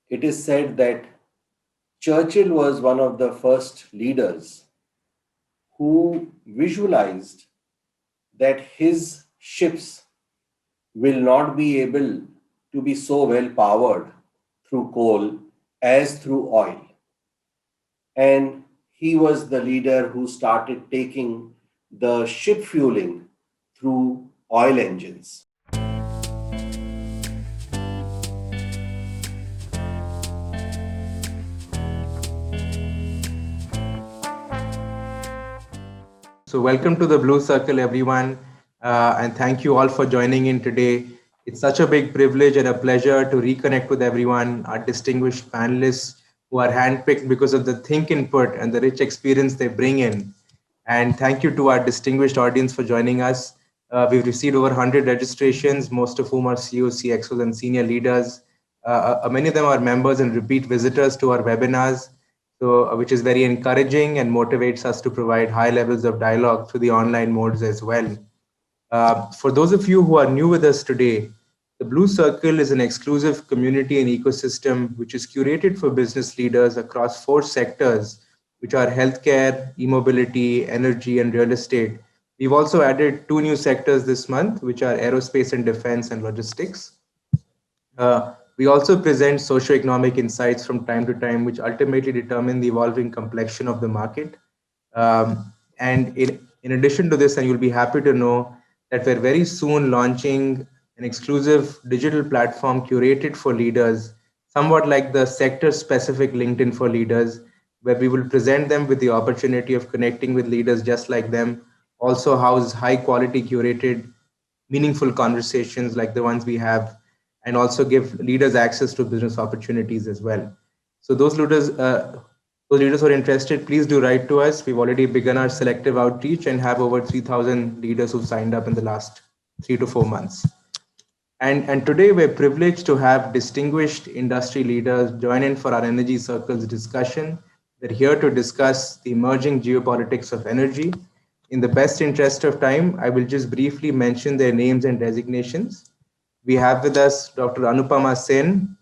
it is said that Churchill was one of the first leaders who visualized that his ships will not be able to be so well powered through coal as through oil. And he was the leader who started taking the ship fueling through oil engines. So, welcome to the Blue Circle, everyone, and thank you all for joining in today. It's such a big privilege and a pleasure to reconnect with everyone, our distinguished panelists who are handpicked because of the think input and the rich experience they bring in. And thank you to our distinguished audience for joining us. We've received over 100 registrations, most of whom are CEOs, CXOs, and senior leaders. Many of them are members and repeat visitors to our webinars, which is very encouraging and motivates us to provide high levels of dialogue through the online modes as well. For those of you who are new with us today, the Blue Circle is an exclusive community and ecosystem which is curated for business leaders across 4 sectors, which are healthcare, e-mobility, energy, and real estate. We've also added 2 new sectors this month, which are aerospace and defense and logistics. We also present socioeconomic insights from time to time, which ultimately determine the evolving complexion of the market. And in addition to this, and you'll be happy to know that we're very soon launching an exclusive digital platform curated for leaders, somewhat like the sector-specific LinkedIn for leaders, where we will present them with the opportunity of connecting with leaders just like them, also house high-quality curated, meaningful conversations like the ones we have, and also give leaders access to business opportunities as well. So those leaders who are interested, please do write to us. We've already begun our selective outreach and have over 3,000 leaders who've signed up in the last 3 to 4 months. And today we're privileged to have distinguished industry leaders join in for our Energy Circles discussion. They're here to discuss the emerging geopolitics of energy. In the best interest of time, I will just briefly mention their names and designations. We have with us Dr. Anupama Sen,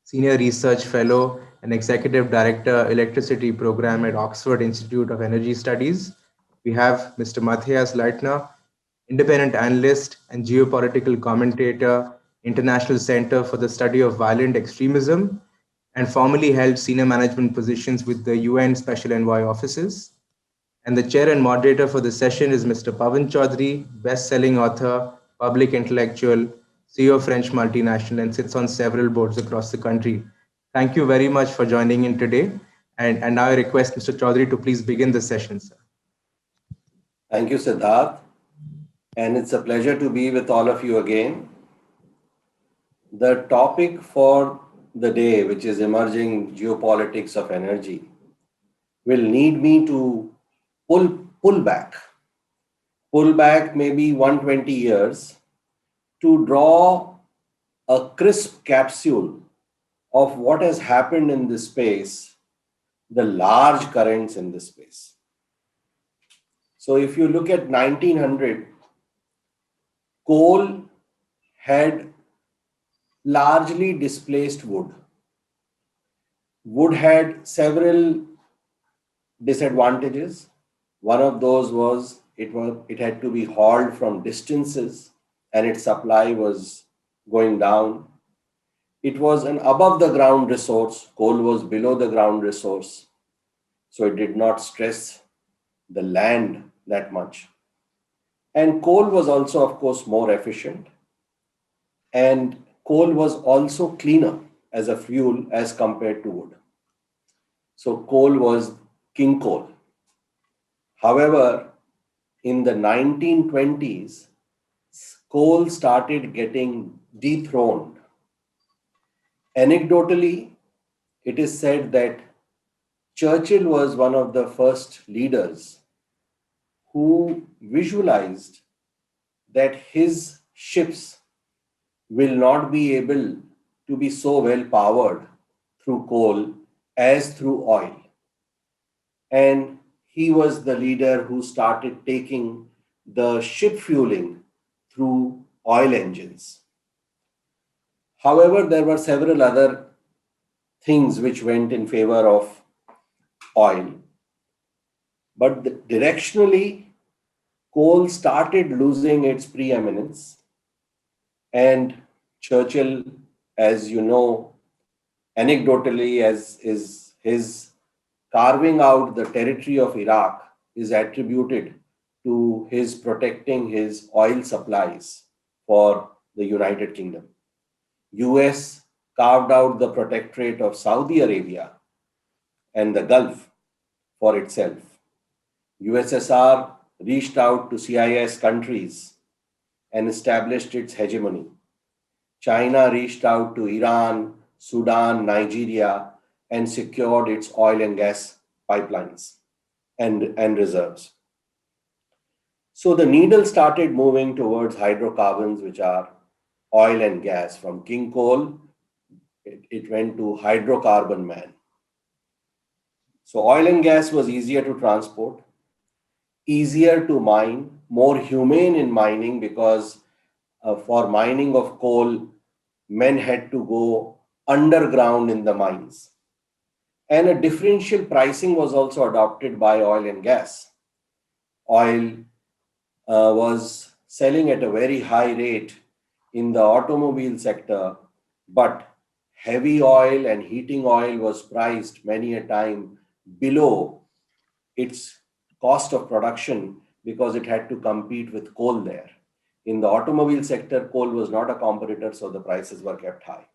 Senior Research Fellow and Executive Director, Electricity Program at Oxford Institute of Energy Studies. We have Mr. Matthias Leitner, Independent Analyst and Geopolitical Commentator, International Center for the Study of Violent Extremism, and formerly held senior management positions with the UN Special Envoy offices. And the chair and moderator for the session is Mr. Pavan Choudary, best-selling author, public intellectual, CEO of French multinational, and sits on several boards across the country. Thank you very much for joining in today. And now I request Mr. Choudary to please begin the session, sir. Thank you, Siddharth. And it's a pleasure to be with all of you again. The topic for the day, which is emerging geopolitics of energy, will need me to pull back maybe 120 years to draw a crisp capsule of what has happened in this space, the large currents in this space. So if you look at 1900, coal had largely displaced wood. Wood had several disadvantages. One of those was it had to be hauled from distances and its supply was going down. It was an above the ground resource. Coal was below the ground resource. So it did not stress the land that much. And coal was also, of course, more efficient. And coal was also cleaner as a fuel as compared to wood. So coal was king coal. However, in the 1920s, coal started getting dethroned. Anecdotally, it is said that Churchill was one of the first leaders who visualized that his ships will not be able to be so well powered through coal as through oil. And he was the leader who started taking the ship fueling through oil engines. However, there were several other things which went in favor of oil. But directionally, coal started losing its preeminence. And Churchill, as you know, anecdotally, as is his carving out the territory of Iraq is attributed to his protecting his oil supplies for the United Kingdom. US carved out the protectorate of Saudi Arabia and the Gulf for itself. USSR reached out to CIS countries and established its hegemony. China reached out to Iran, Sudan, Nigeria, and secured its oil and gas pipelines and reserves. So the needle started moving towards hydrocarbons, which are oil and gas. From king coal, it went to hydrocarbon man. So oil and gas was easier to transport, easier to mine, more humane in mining because for mining of coal, men had to go underground in the mines. And a differential pricing was also adopted by oil and gas. Oil was selling at a very high rate in the automobile sector, but heavy oil and heating oil was priced many a time below its cost of production because it had to compete with coal there. In the automobile sector, coal was not a competitor, so the prices were kept high.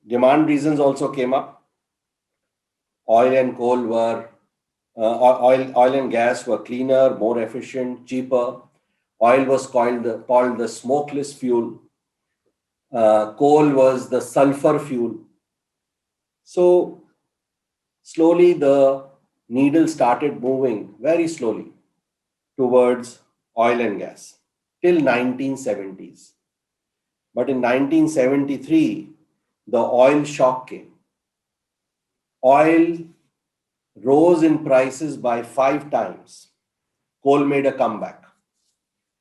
Demand reasons also came up. Oil and coal were oil and gas were cleaner, more efficient, cheaper. Oil was called the smokeless fuel. Coal was the sulfur fuel. So slowly the needle started moving very slowly towards oil and gas till 1970s. But in 1973, the oil shock came. Oil rose in prices by 5 times. Coal made a comeback,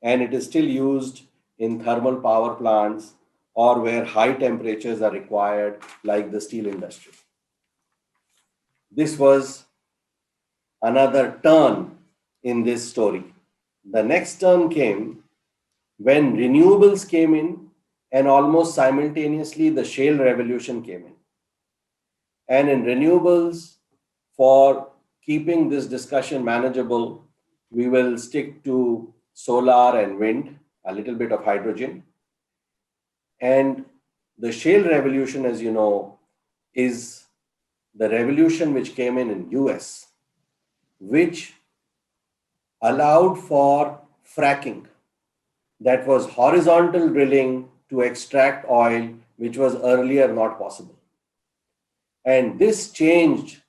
and it is still used in thermal power plants or where high temperatures are required, like the steel industry. This was another turn in this story. The next turn came when renewables came in, and almost simultaneously the shale revolution came in. And in renewables, for keeping this discussion manageable, we will stick to solar and wind, a little bit of hydrogen. And the shale revolution, as you know, is the revolution which came in US, which allowed for fracking. That was horizontal drilling to extract oil, which was earlier not possible. And this changed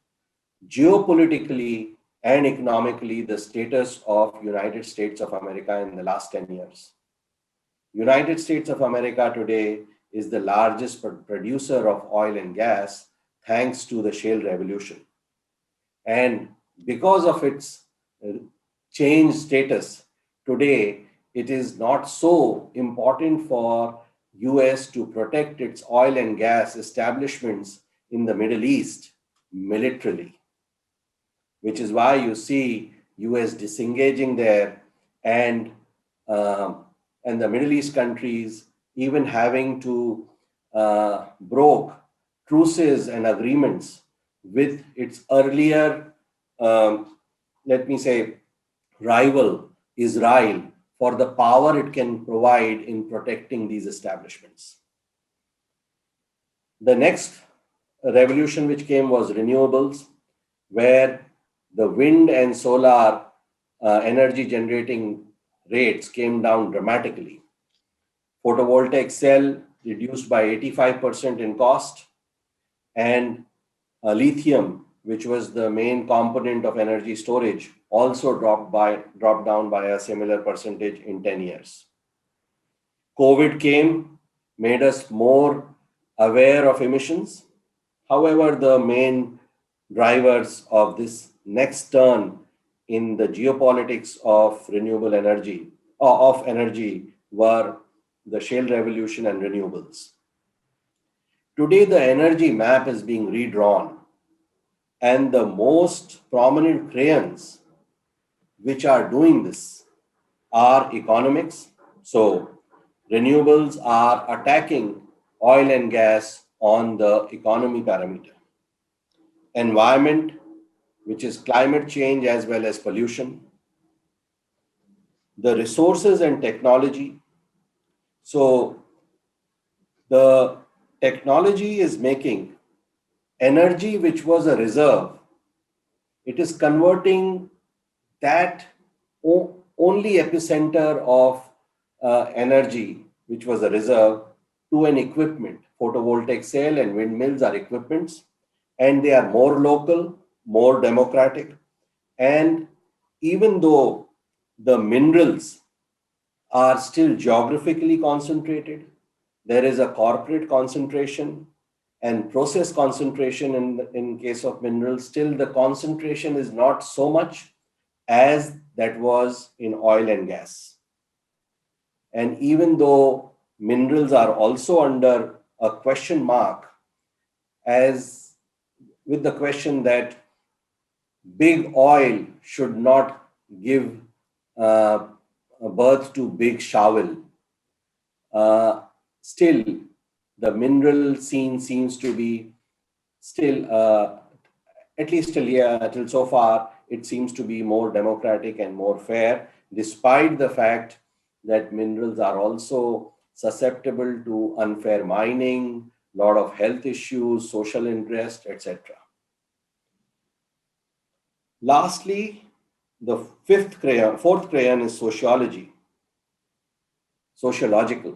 geopolitically and economically the status of United States of America in the last 10 years. United States of America today is the largest producer of oil and gas thanks to the shale revolution. And because of its changed status, today it is not so important for US to protect its oil and gas establishments in the Middle East militarily, which is why you see US disengaging there and the Middle East countries even having to broke truces and agreements with its earlier, let me say, rival Israel for the power it can provide in protecting these establishments. The next revolution which came was renewables, where the wind and solar energy generating rates came down dramatically. Photovoltaic cell reduced by 85% in cost, and lithium, which was the main component of energy storage, also dropped down by a similar percentage in 10 years. COVID came, made us more aware of emissions. However, the main drivers of this next turn in the geopolitics of renewable energy, were the shale revolution and renewables. Today, the energy map is being redrawn, and the most prominent crayons which are doing this are economics. So, renewables are attacking oil and gas on the economy parameter. Environment, which is climate change as well as pollution. The resources and technology. So, the technology is making energy which was a reserve, it is converting that only epicenter of energy, which was a reserve, to an equipment. Photovoltaic cell and windmills are equipments, and they are more local, more democratic. And even though the minerals are still geographically concentrated, there is a corporate concentration and process concentration in case of minerals. Still, the concentration is not so much as that was in oil and gas. And even though minerals are also under a question mark, as with the question that big oil should not give birth to big shovel, still the mineral scene seems to be still, at least till so far, it seems to be more democratic and more fair, despite the fact that minerals are also susceptible to unfair mining, lot of health issues, social interest, etc. Lastly, the fourth crayon is sociological.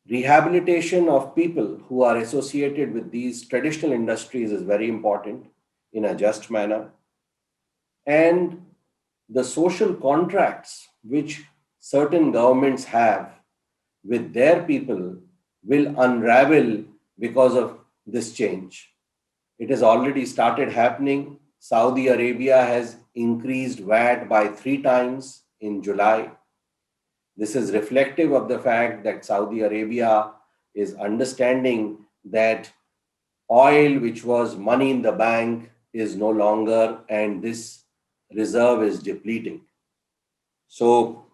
Rehabilitation of people who are associated with these traditional industries is very important in a just manner. And the social contracts which certain governments have with their people will unravel because of this change. It has already started happening. Saudi Arabia has increased VAT by 3 times in July. This is reflective of the fact that Saudi Arabia is understanding that oil, which was money in the bank, is no longer, and this reserve is depleting. So,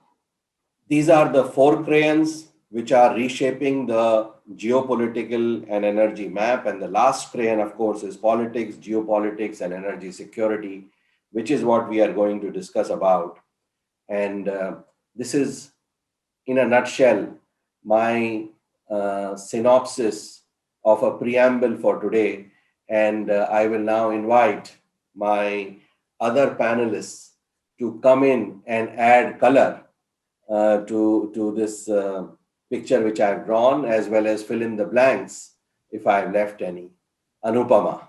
these are the four crayons which are reshaping the geopolitical and energy map. And the last crayon, of course, is politics, geopolitics, and energy security, which is what we are going to discuss about. And this is, in a nutshell, my synopsis of a preamble for today. And I will now invite my other panelists to come in and add color to this picture which I've drawn, as well as fill in the blanks if I've left any. Anupama.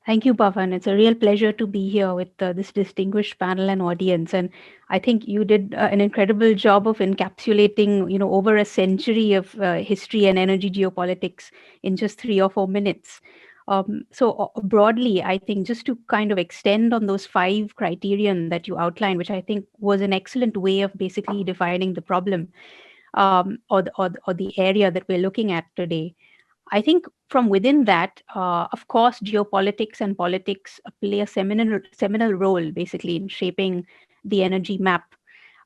Thank you, Pavan. It's a real pleasure to be here with this distinguished panel and audience. And I think you did an incredible job of encapsulating, over a century of history and energy geopolitics in just 3 or 4 minutes. So broadly, I think just to kind of extend on those 5 criterion that you outlined, which I think was an excellent way of basically defining the problem or the area that we're looking at today. I think from within that, of course, geopolitics and politics play a seminal role basically in shaping the energy map.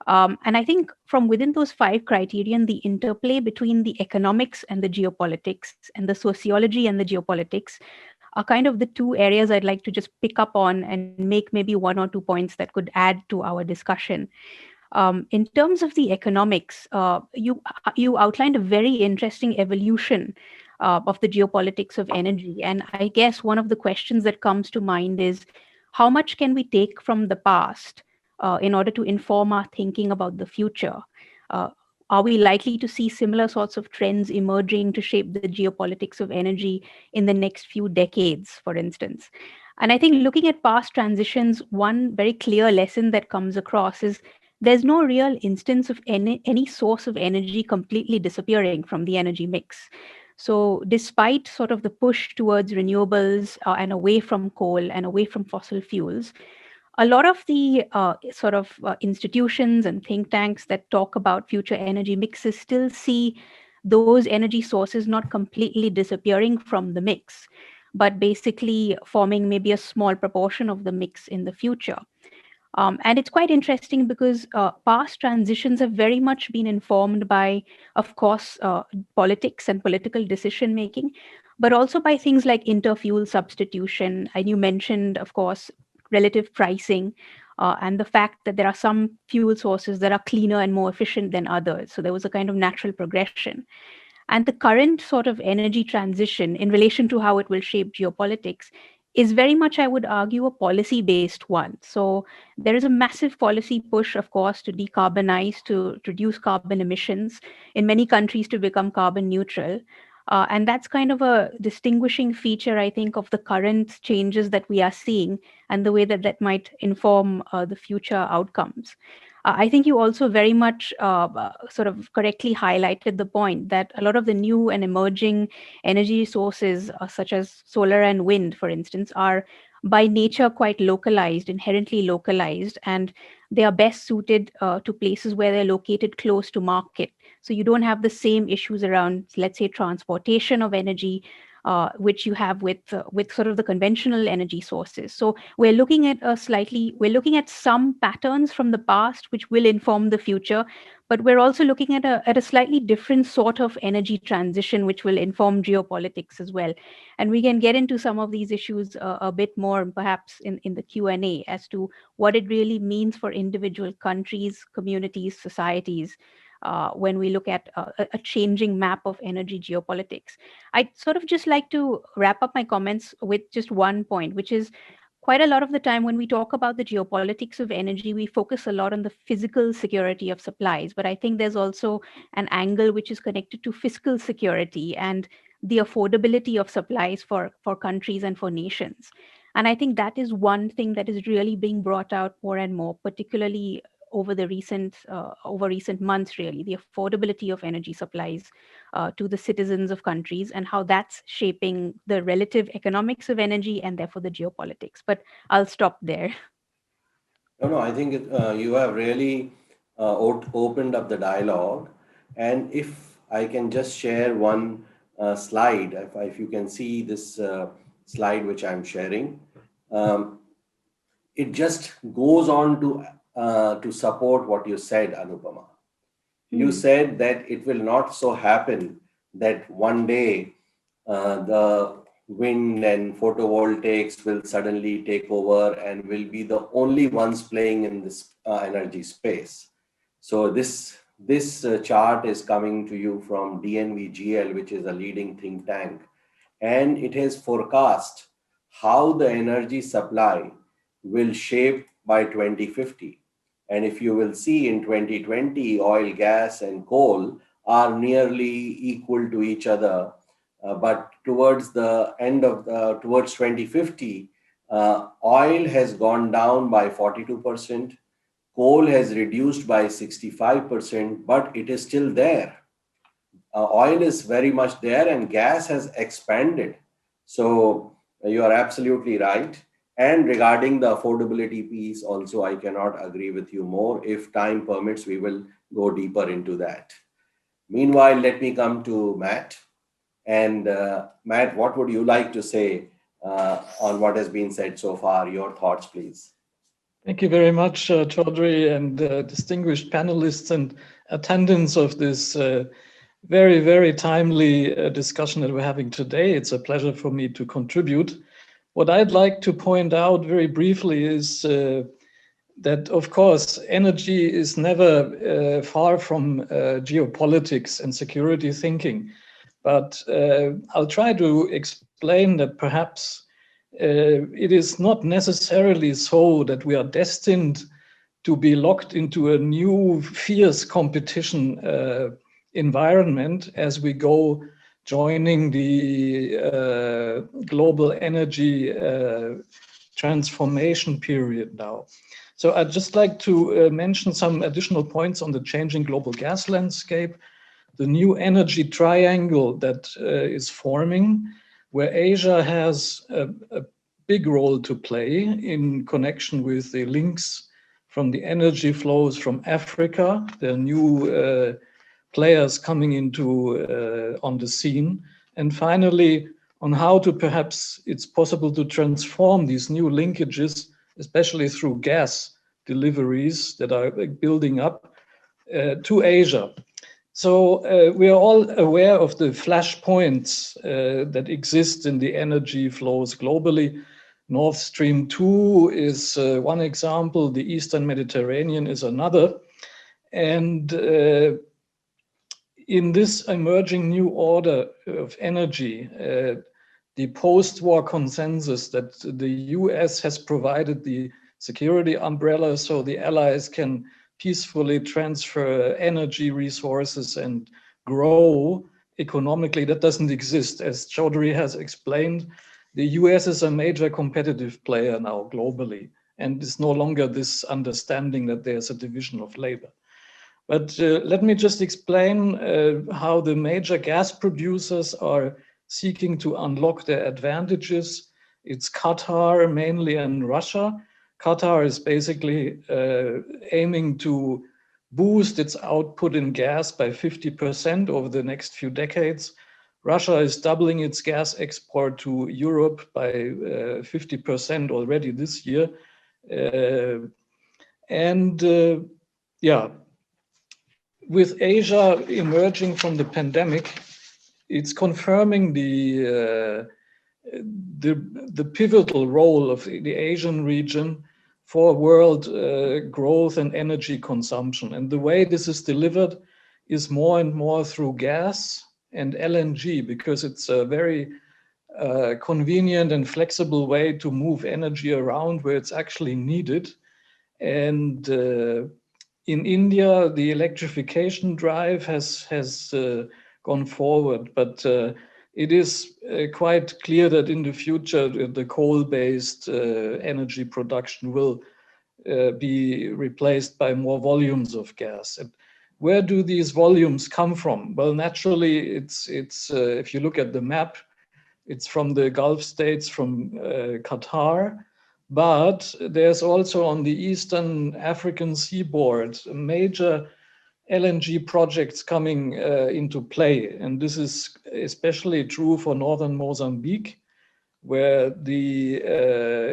And I think from within those 5 criterion, the interplay between the economics and the geopolitics and the sociology and the geopolitics are kind of the 2 areas I'd like to just pick up on and make maybe 1 or 2 points that could add to our discussion. In terms of the economics, you outlined a very interesting evolution of the geopolitics of energy, and I guess one of the questions that comes to mind is how much can we take from the past in order to inform our thinking about the future? Uh, are we likely to see similar sorts of trends emerging to shape the geopolitics of energy in the next few decades, for instance? And I think looking at past transitions, one very clear lesson that comes across is there's no real instance of any source of energy completely disappearing from the energy mix. So, despite sort of the push towards renewables and away from coal and away from fossil fuels, a lot of the sort of institutions and think tanks that talk about future energy mixes still see those energy sources not completely disappearing from the mix, but basically forming maybe a small proportion of the mix in the future. And it's quite interesting because past transitions have very much been informed by, of course, politics and political decision making, but also by things like interfuel substitution. And you mentioned, of course, relative pricing, and the fact that there are some fuel sources that are cleaner and more efficient than others. So there was a kind of natural progression. And the current sort of energy transition in relation to how it will shape geopolitics is very much, I would argue, a policy based one. So there is a massive policy push, of course, to decarbonize, to reduce carbon emissions, in many countries to become carbon neutral. And that's kind of a distinguishing feature, I think, of the current changes that we are seeing and the way that that might inform the future outcomes. I think you also very much sort of correctly highlighted the point that a lot of the new and emerging energy sources, such as solar and wind, for instance, are by nature quite localized, inherently localized, and they are best suited to places where they're located close to market. So you don't have the same issues around, let's say, transportation of energy, which you have with sort of the conventional energy sources. So we're looking at some patterns from the past which will inform the future, but we're also looking at a slightly different sort of energy transition which will inform geopolitics as well. And we can get into some of these issues a bit more perhaps in the Q&A as to what it really means for individual countries, communities, societies, when we look at a changing map of energy geopolitics. I'd sort of just like to wrap up my comments with just one point, which is quite a lot of the time when we talk about the geopolitics of energy, we focus a lot on the physical security of supplies. But I think there's also an angle which is connected to fiscal security and the affordability of supplies for countries and for nations. And I think that is one thing that is really being brought out more and more, particularly over recent months, really, the affordability of energy supplies to the citizens of countries and how that's shaping the relative economics of energy and therefore the geopolitics. But I'll stop there. No, I think you have really opened up the dialogue. And if I can just share one slide, if you can see this slide which I'm sharing, it just goes on to support what you said, Anupama. You said that it will not so happen that one day the wind and photovoltaics will suddenly take over and will be the only ones playing in this energy space. So this chart is coming to you from DNVGL, which is a leading think tank, and it has forecast how the energy supply will shape by 2050. And if you will see in 2020, oil, gas, and coal are nearly equal to each other. But towards the end of towards 2050, oil has gone down by 42%, coal has reduced by 65%, but it is still there. Oil is very much there and gas has expanded. So you are absolutely right. And regarding the affordability piece, also, I cannot agree with you more. If time permits, we will go deeper into that. Meanwhile, let me come to Matt. And Matt, what would you like to say on what has been said so far? Your thoughts, please. Thank you very much, Choudary, and distinguished panelists and attendants of this very, very timely discussion that we're having today. It's a pleasure for me to contribute. What I'd like to point out very briefly is that, of course, energy is never far from geopolitics and security thinking. But I'll try to explain that perhaps it is not necessarily so that we are destined to be locked into a new fierce competition environment as we go joining the global energy transformation period now. So I'd just like to mention some additional points on the changing global gas landscape, the new energy triangle that is forming, where Asia has a big role to play in connection with the links from the energy flows from Africa, the new players coming into on the scene. And finally, on how to perhaps it's possible to transform these new linkages, especially through gas deliveries that are building up to Asia. So we are all aware of the flashpoints that exist in the energy flows globally. Nord Stream 2 is one example, the Eastern Mediterranean is another. And in this emerging new order of energy, the post-war consensus that the US has provided the security umbrella so the allies can peacefully transfer energy resources and grow economically, that doesn't exist. As Choudary has explained, the US is a major competitive player now globally, and it's no longer this understanding that there's a division of labor. But let me just explain how the major gas producers are seeking to unlock their advantages. It's Qatar mainly and Russia. Qatar is basically aiming to boost its output in gas by 50% over the next few decades. Russia is doubling its gas export to Europe by 50% already this year. With Asia emerging from the pandemic, it's confirming the pivotal role of the Asian region for world growth and energy consumption. And the way this is delivered is more and more through gas and LNG, because it's a very convenient and flexible way to move energy around where it's actually needed. And in India, the electrification drive has gone forward, but it is quite clear that in the future, the coal-based energy production will be replaced by more volumes of gas. And where do these volumes come from? Well, naturally, it's if you look at the map, it's from the Gulf states, from Qatar, but there's also on the Eastern African seaboard major LNG projects coming into play. And this is especially true for northern Mozambique, where the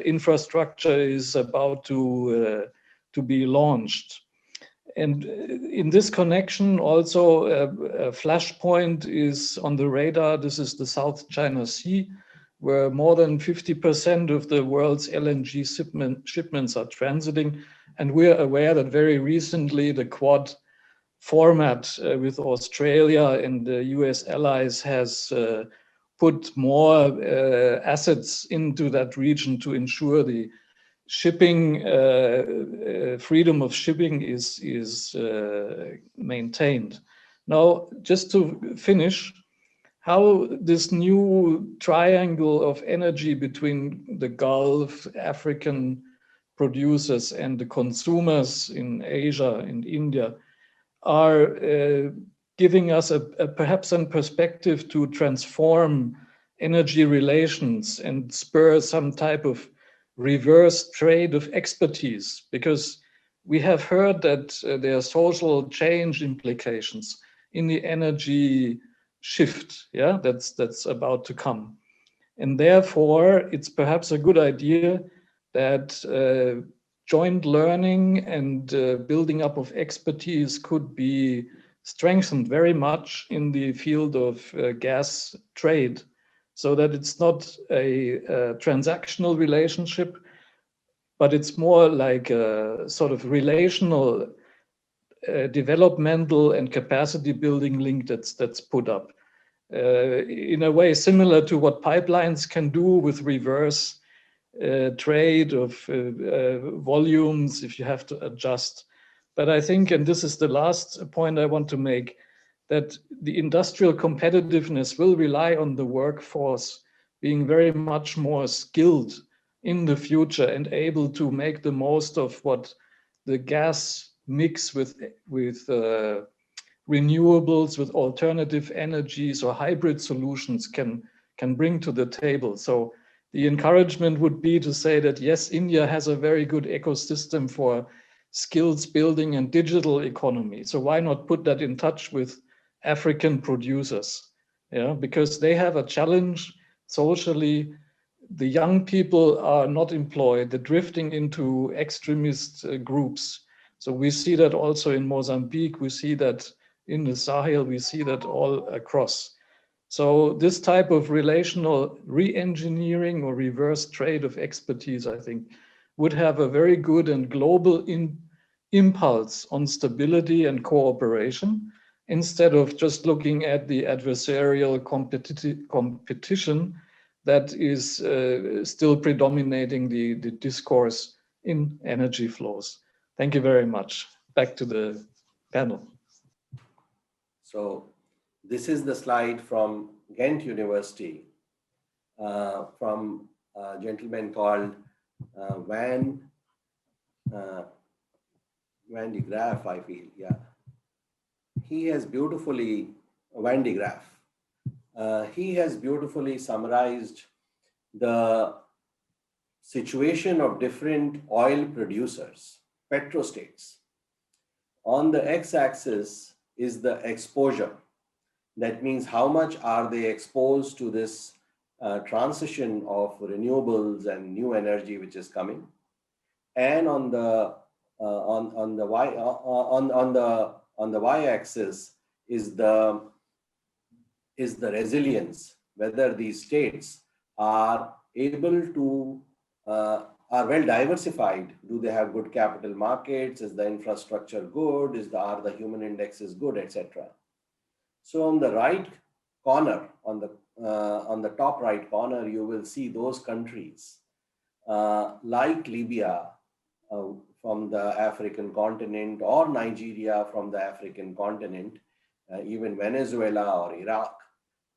infrastructure is about to be launched. And in this connection, also a flashpoint is on the radar. This is the South China Sea, where more than 50% of the world's LNG shipments are transiting. And we're aware that very recently the Quad format with Australia and the US allies has put more assets into that region to ensure the shipping, freedom of shipping is maintained. Now, just to finish, how this new triangle of energy between the Gulf, African producers and the consumers in Asia and India are giving us perhaps a perspective to transform energy relations and spur some type of reverse trade of expertise, because we have heard that there are social change implications in the energy shift, that's about to come. And therefore, it's perhaps a good idea that joint learning and building up of expertise could be strengthened very much in the field of gas trade, so that it's not a transactional relationship, but it's more like a sort of relational developmental and capacity building link that's put up. In a way similar to what pipelines can do with reverse trade of volumes if you have to adjust. But I think, and this is the last point I want to make, that the industrial competitiveness will rely on the workforce being very much more skilled in the future and able to make the most of what the gas mix with renewables, with alternative energies or hybrid solutions can bring to the table. So the encouragement would be to say that, yes, India has a very good ecosystem for skills building and digital economy. So why not put that in touch with African producers, yeah, because they have a challenge socially. The young people are not employed, they're drifting into extremist groups. So we see that also in Mozambique, we see that in the Sahel, we see that all across. So this type of relational re-engineering or reverse trade of expertise, I think, would have a very good and global impulse on stability and cooperation, instead of just looking at the adversarial competition that is still predominating the discourse in energy flows. Thank you very much. Back to the panel. So this is the slide from Ghent University from a gentleman called Van de Graaff, I feel, yeah. He has beautifully, Van de Graaff, he has beautifully summarized the situation of different oil producers, petrostates. On the x-axis is the exposure. That means how much are they exposed to this transition of renewables and new energy which is coming. And on the y-axis is the resilience, whether these states are able to are well diversified. Do they have good capital markets? Is the infrastructure good? Are the human indexes good, etc. So on the right corner, on the top right corner, you will see those countries like Libya from the African continent, or Nigeria from the African continent, even Venezuela or Iraq,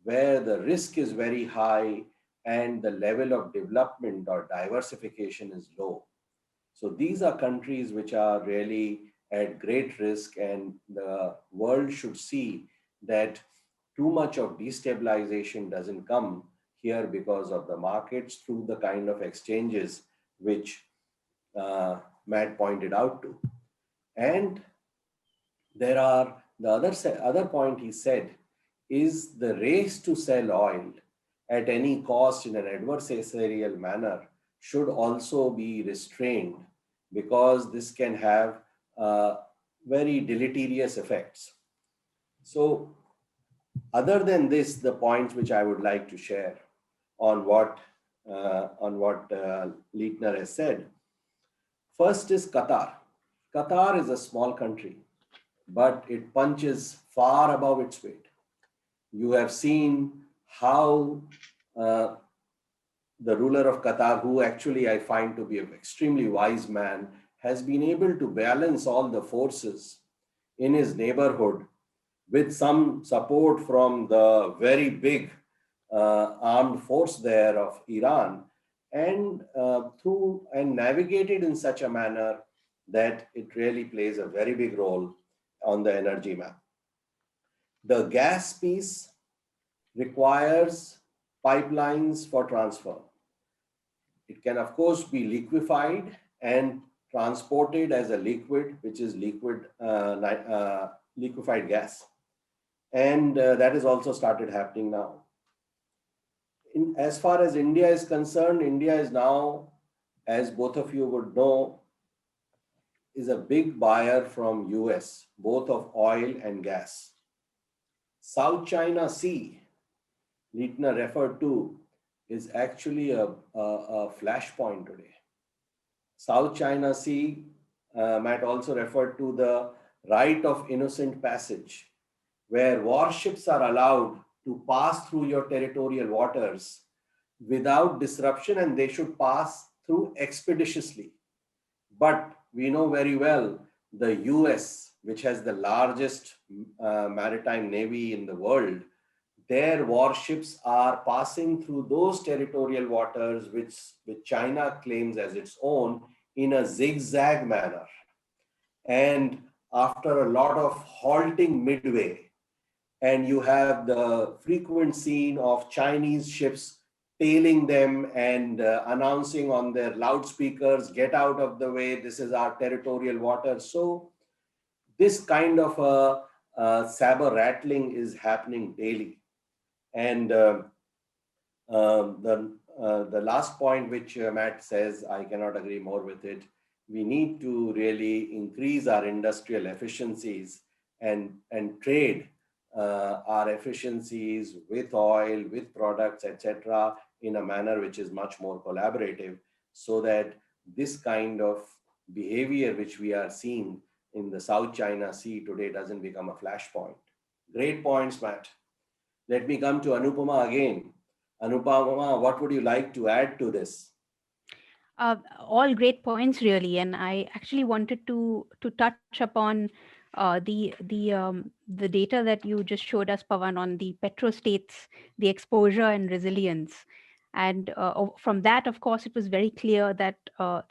where the risk is very high and the level of development or diversification is low. So these are countries which are really at great risk, and the world should see that too much of destabilization doesn't come here because of the markets through the kind of exchanges which Matt pointed out to. And there are the other point he said is the race to sell oil at any cost in an adversarial manner should also be restrained, because this can have very deleterious effects. So other than this, the points which I would like to share on what Leitner has said. First is Qatar. Qatar is a small country, but it punches far above its weight. You have seen how the ruler of Qatar, who actually I find to be an extremely wise man, has been able to balance all the forces in his neighborhood with some support from the very big armed force there of Iran, and navigated in such a manner that it really plays a very big role on the energy map. The gas piece requires pipelines for transfer. It can, of course, be liquefied and transported as a liquid, which is liquefied gas. And that has also started happening now. As far as India is concerned, India is now, as both of you would know, is a big buyer from US, both of oil and gas. South China Sea, Leitner referred to, is actually a flashpoint today. South China Sea, Matt also referred to the right of innocent passage, where warships are allowed to pass through your territorial waters without disruption, and they should pass through expeditiously. But we know very well the US, which has the largest maritime navy in the world, their warships are passing through those territorial waters which China claims as its own in a zigzag manner. And after a lot of halting midway, and you have the frequent scene of Chinese ships tailing them and announcing on their loudspeakers, "Get out of the way, this is our territorial water." So this kind of saber rattling is happening daily. And the last point which Matt says, I cannot agree more with it. We need to really increase our industrial efficiencies and trade our efficiencies with oil, with products, etc., in a manner which is much more collaborative, so that this kind of behavior which we are seeing in the South China Sea today doesn't become a flashpoint. Great points, Matt. Let me come to Anupama again. Anupama, what would you like to add to this? All great points, really, and I actually wanted to touch upon the data that you just showed us, Pavan, on the petrostates, the exposure and resilience, and from that, of course, it was very clear that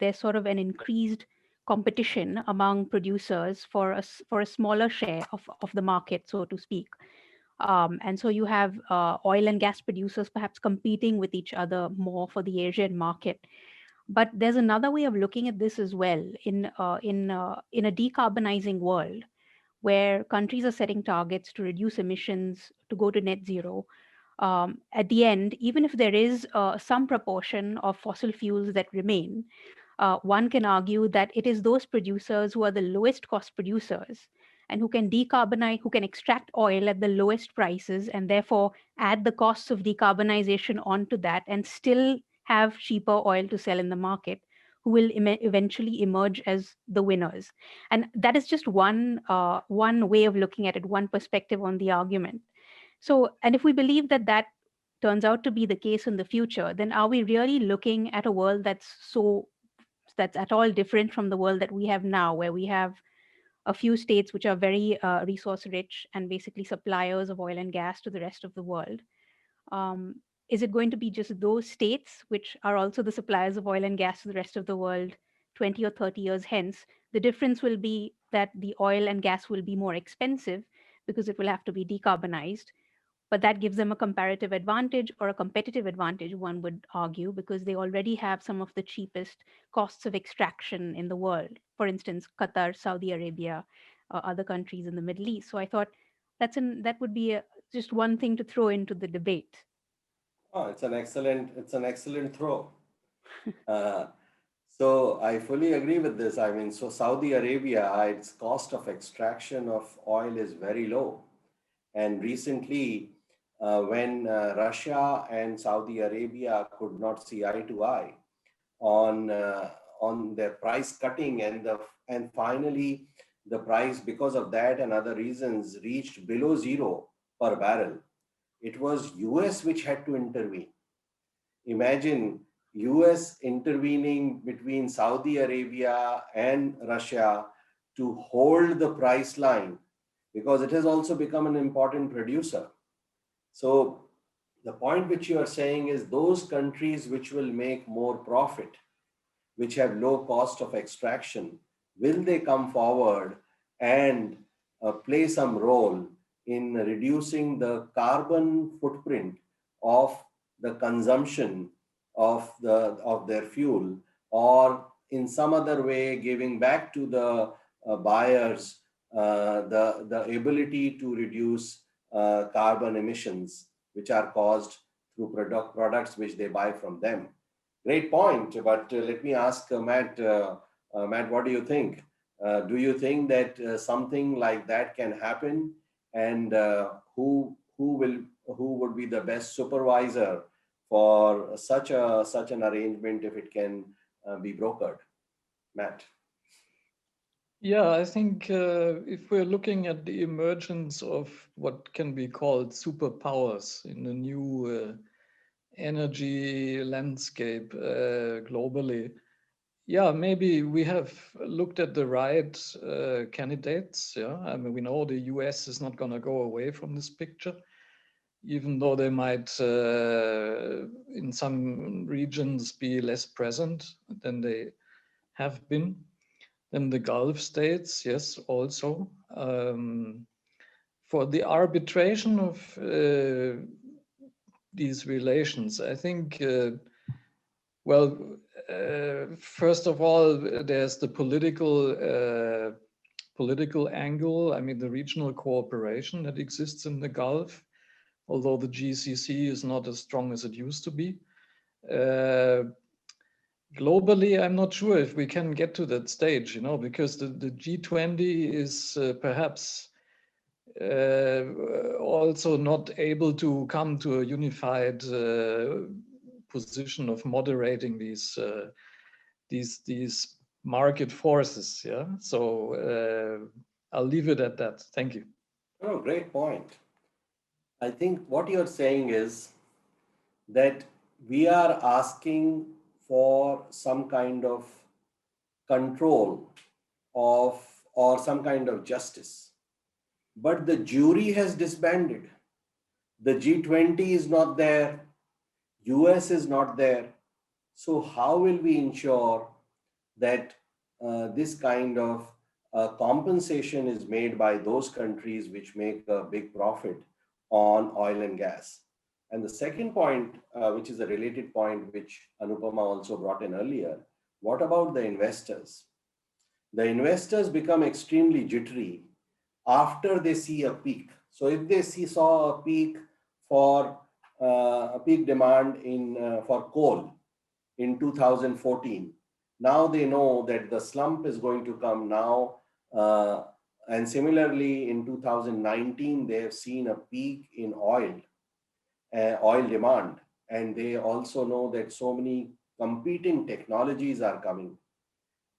there's sort of an increased competition among producers for a smaller share of the market, so to speak. And so you have oil and gas producers perhaps competing with each other more for the Asian market. But there's another way of looking at this as well. In a decarbonizing world, where countries are setting targets to reduce emissions to go to net zero, at the end, even if there is some proportion of fossil fuels that remain, one can argue that it is those producers who are the lowest cost producers and who can decarbonize, who can extract oil at the lowest prices and therefore add the costs of decarbonization onto that and still have cheaper oil to sell in the market, who will eventually emerge as the winners. And that is just one way of looking at it, one perspective on the argument. So, and if we believe that that turns out to be the case in the future, then are we really looking at a world that's at all different from the world that we have now, where we have a few states which are very resource rich and basically suppliers of oil and gas to the rest of the world? Is it going to be just those states which are also the suppliers of oil and gas to the rest of the world 20 or 30 years hence? The difference will be that the oil and gas will be more expensive because it will have to be decarbonized. But that gives them a comparative advantage or a competitive advantage, one would argue, because they already have some of the cheapest costs of extraction in the world. For instance, Qatar, Saudi Arabia, other countries in the Middle East. So I thought that would be just one thing to throw into the debate. Oh, it's an excellent throw. So I fully agree with this. I mean, so Saudi Arabia, its cost of extraction of oil is very low. And recently, when Russia and Saudi Arabia could not see eye to eye on their price cutting, and finally the price, because of that and other reasons, reached below zero per barrel, it was US which had to intervene. Imagine US intervening between Saudi Arabia and Russia to hold the price line, because it has also become an important producer. So the point which you are saying is those countries which will make more profit, which have low cost of extraction, will they come forward and play some role in reducing the carbon footprint of the consumption of their fuel, or in some other way giving back to the buyers the ability to reduce carbon emissions which are caused through products which they buy from them. Great point, but let me ask Matt. Matt, what do you think? Do you think that something like that can happen? And who would be the best supervisor for such an arrangement if it can be brokered? Matt. Yeah, I think if we're looking at the emergence of what can be called superpowers in the new energy landscape globally, yeah, maybe we have looked at the right candidates. Yeah, I mean, we know the US is not going to go away from this picture, even though they might, in some regions, be less present than they have been. Then the Gulf states, yes, also. For the arbitration of these relations, I think, first of all, there's the political political angle, I mean, the regional cooperation that exists in the Gulf, although the GCC is not as strong as it used to be. Globally, I'm not sure if we can get to that stage, you know, because the G20 is perhaps also not able to come to a unified position of moderating these market forces. Yeah, so I'll leave it at that. Thank you. Oh, great point. I think what you're saying is that we are asking for some kind of control of or some kind of justice. But the jury has disbanded. The G20 is not there. US is not there. So how will we ensure that this kind of compensation is made by those countries which make a big profit on oil and gas? And the second point, which is a related point, which Anupama also brought in earlier, what about the investors? The investors become extremely jittery after they see a peak. So if they saw a peak for a peak demand for coal in 2014, now they know that the slump is going to come now. And similarly, in 2019, they have seen a peak in oil demand. And they also know that so many competing technologies are coming.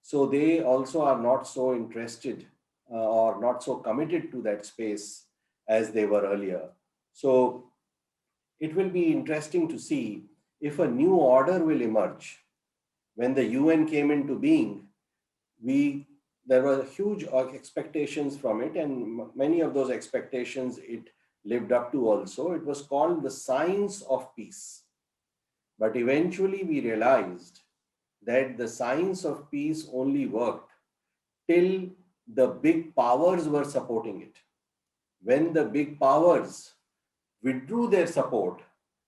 So they also are not so interested or not so committed to that space as they were earlier. So it will be interesting to see if a new order will emerge. When the UN came into being, there were huge expectations from it, and many of those expectations it lived up to also. It was called the science of peace. But eventually we realized that the science of peace only worked till the big powers were supporting it. When the big powers withdrew their support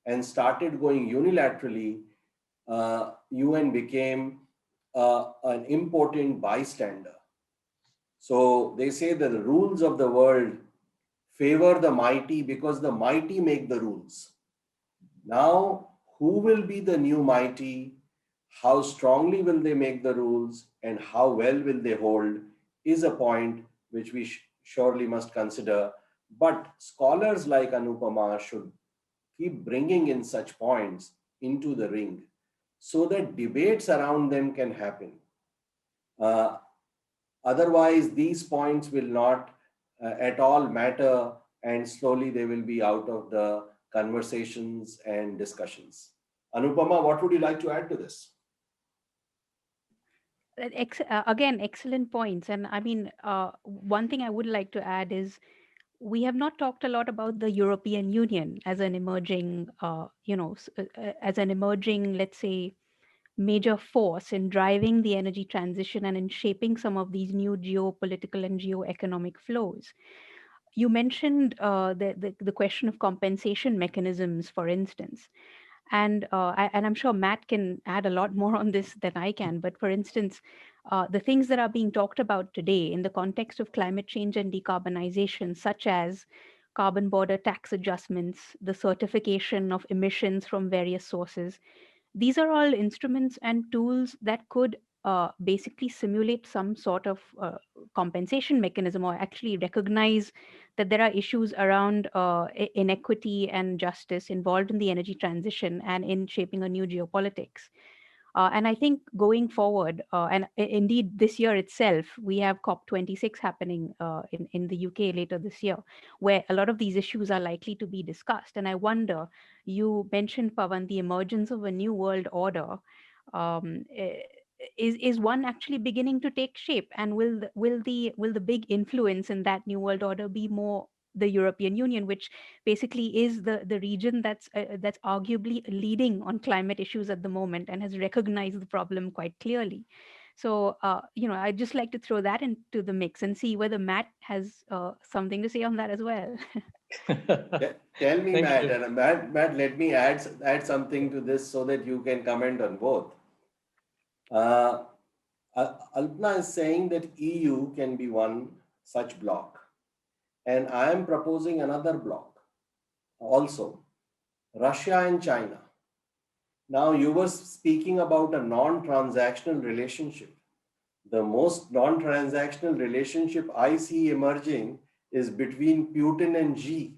and started going unilaterally, UN became an important bystander. So they say that the rules of the world favor the mighty because the mighty make the rules. Now, who will be the new mighty? How strongly will they make the rules and how well will they hold is a point which we surely must consider. But scholars like Anupama should keep bringing in such points into the ring so that debates around them can happen. Otherwise, these points will not at all matter, and slowly they will be out of the conversations and discussions. Anupama, what would you like to add to this? Again, excellent points. And I mean, one thing I would like to add is we have not talked a lot about the European Union as an emerging, let's say, major force in driving the energy transition and in shaping some of these new geopolitical and geoeconomic flows. You mentioned the question of compensation mechanisms, for instance. And I'm sure Matt can add a lot more on this than I can. But for instance, the things that are being talked about today in the context of climate change and decarbonization, such as carbon border tax adjustments, the certification of emissions from various sources, these are all instruments and tools that could basically simulate some sort of compensation mechanism, or actually recognize that there are issues around inequity and justice involved in the energy transition and in shaping a new geopolitics. And I think going forward, and indeed this year itself, we have COP26 happening in the UK later this year, where a lot of these issues are likely to be discussed. And I wonder, you mentioned, Pavan, the emergence of a new world order. Is one actually beginning to take shape, and will the big influence in that new world order be more the European Union, which basically is the region that's arguably leading on climate issues at the moment and has recognized the problem quite clearly? So I'd just like to throw that into the mix and see whether Matt has something to say on that as well. Tell me, Matt, and Matt, let me add something to this so that you can comment on both. Alpna is saying that EU can be one such bloc. And I am proposing another bloc also, Russia and China. Now, you were speaking about a non-transactional relationship. The most non-transactional relationship I see emerging is between Putin and Xi,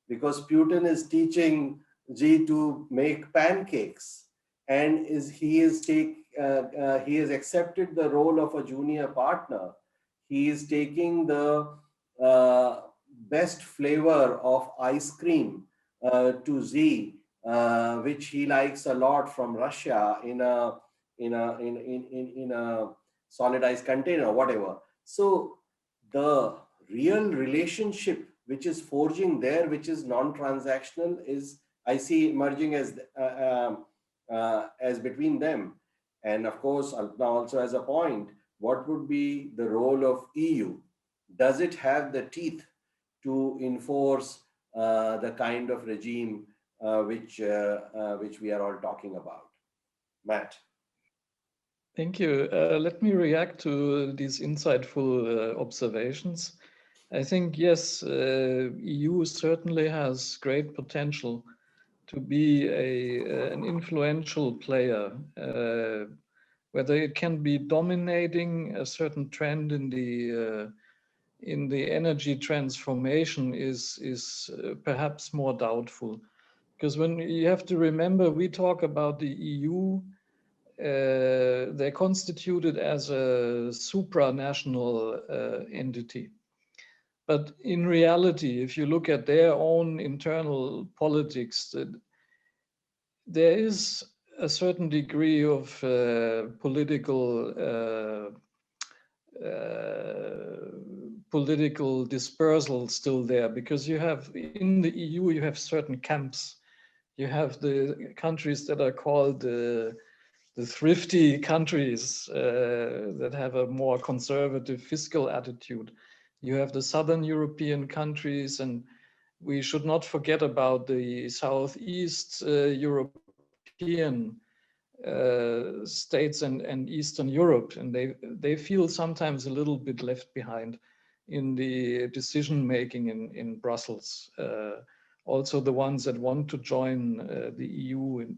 because Putin is teaching Xi to make pancakes, and he has accepted the role of a junior partner. He is taking the best flavor of ice cream to Xi, which he likes a lot from Russia in a solid ice container, whatever. So the real relationship which is forging there, which is non-transactional, is I see emerging as between them. And of course, now also as a point, what would be the role of EU? Does it have the teeth to enforce the kind of regime which we are all talking about? Matt. Thank you. Let me react to these insightful observations. I think, yes, EU certainly has great potential to be an influential player, whether it can be dominating a certain trend in the energy transformation is perhaps more doubtful. Because when you have to remember, we talk about the EU, they're constituted as a supranational entity. But in reality, if you look at their own internal politics, there is a certain degree of political dispersal still there, because you have in the EU, you have certain camps. You have the countries that are called the thrifty countries that have a more conservative fiscal attitude. You have the Southern European countries, and we should not forget about the Southeast European states and Eastern Europe, and they feel sometimes a little bit left behind in the decision making in Brussels. Also the ones that want to join the EU in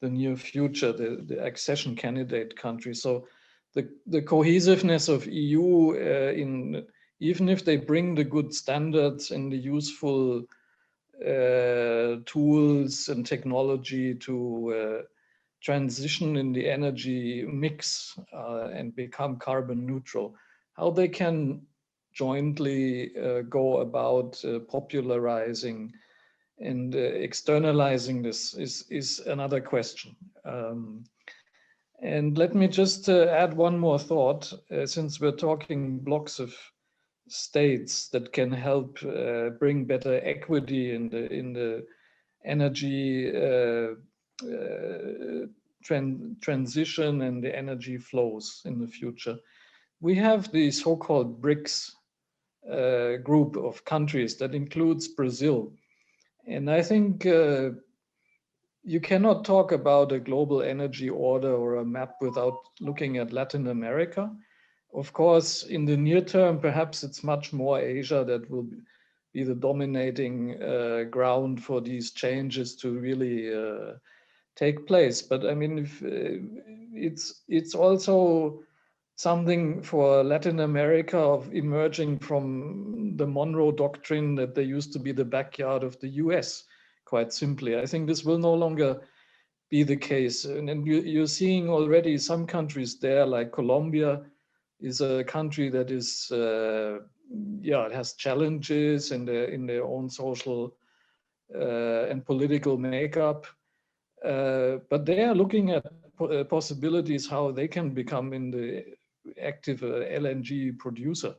the near future, the accession candidate countries. So the cohesiveness of EU even if they bring the good standards and the useful tools and technology to transition in the energy mix and become carbon neutral, how they can jointly go about popularizing and externalizing this is another question. And let me just add one more thought, since we're talking blocks of states that can help bring better equity in the energy transition and the energy flows in the future. We have the so-called Brics group of countries that includes Brazil. And I think you cannot talk about a global energy order or a map without looking at Latin America. Of course, in the near term, perhaps it's much more Asia that will be the dominating ground for these changes to really take place. But I mean, it's also something for Latin America of emerging from the Monroe Doctrine that they used to be the backyard of the US, quite simply. I think this will no longer be the case. And you're seeing already some countries there, like Colombia, is a country that is, it has challenges in their own social and political makeup. But they are looking at possibilities how they can become in the active LNG producer.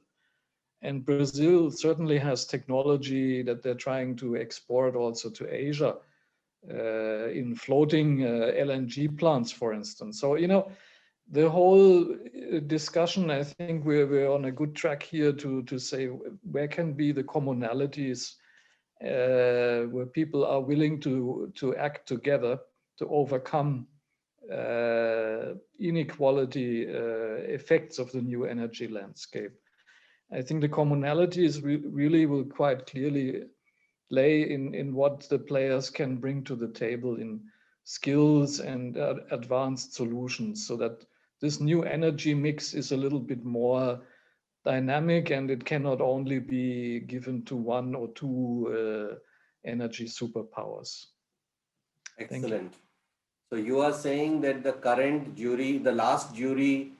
And Brazil certainly has technology that they're trying to export also to Asia in floating LNG plants, for instance. So, the whole discussion, I think we're on a good track here to say where can be the commonalities where people are willing to act together to overcome inequality effects of the new energy landscape. I think the commonalities really will quite clearly lay in what the players can bring to the table in skills and advanced solutions, so that this new energy mix is a little bit more dynamic, and it cannot only be given to one or two energy superpowers. Excellent. So you are saying that the current jury, the last jury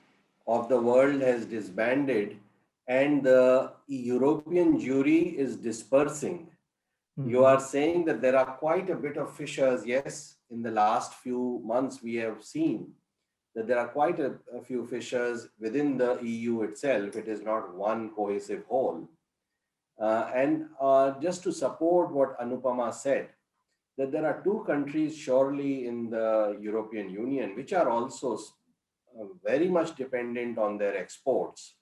of the world has disbanded and the European jury is dispersing. You are saying that there are quite a bit of fissures. Yes, in the last few months, we have seen that there are quite a few fissures within the EU itself. It is not one cohesive whole. And just to support what Anupama said, that there are two countries surely in the European Union which are also very much dependent on their exports,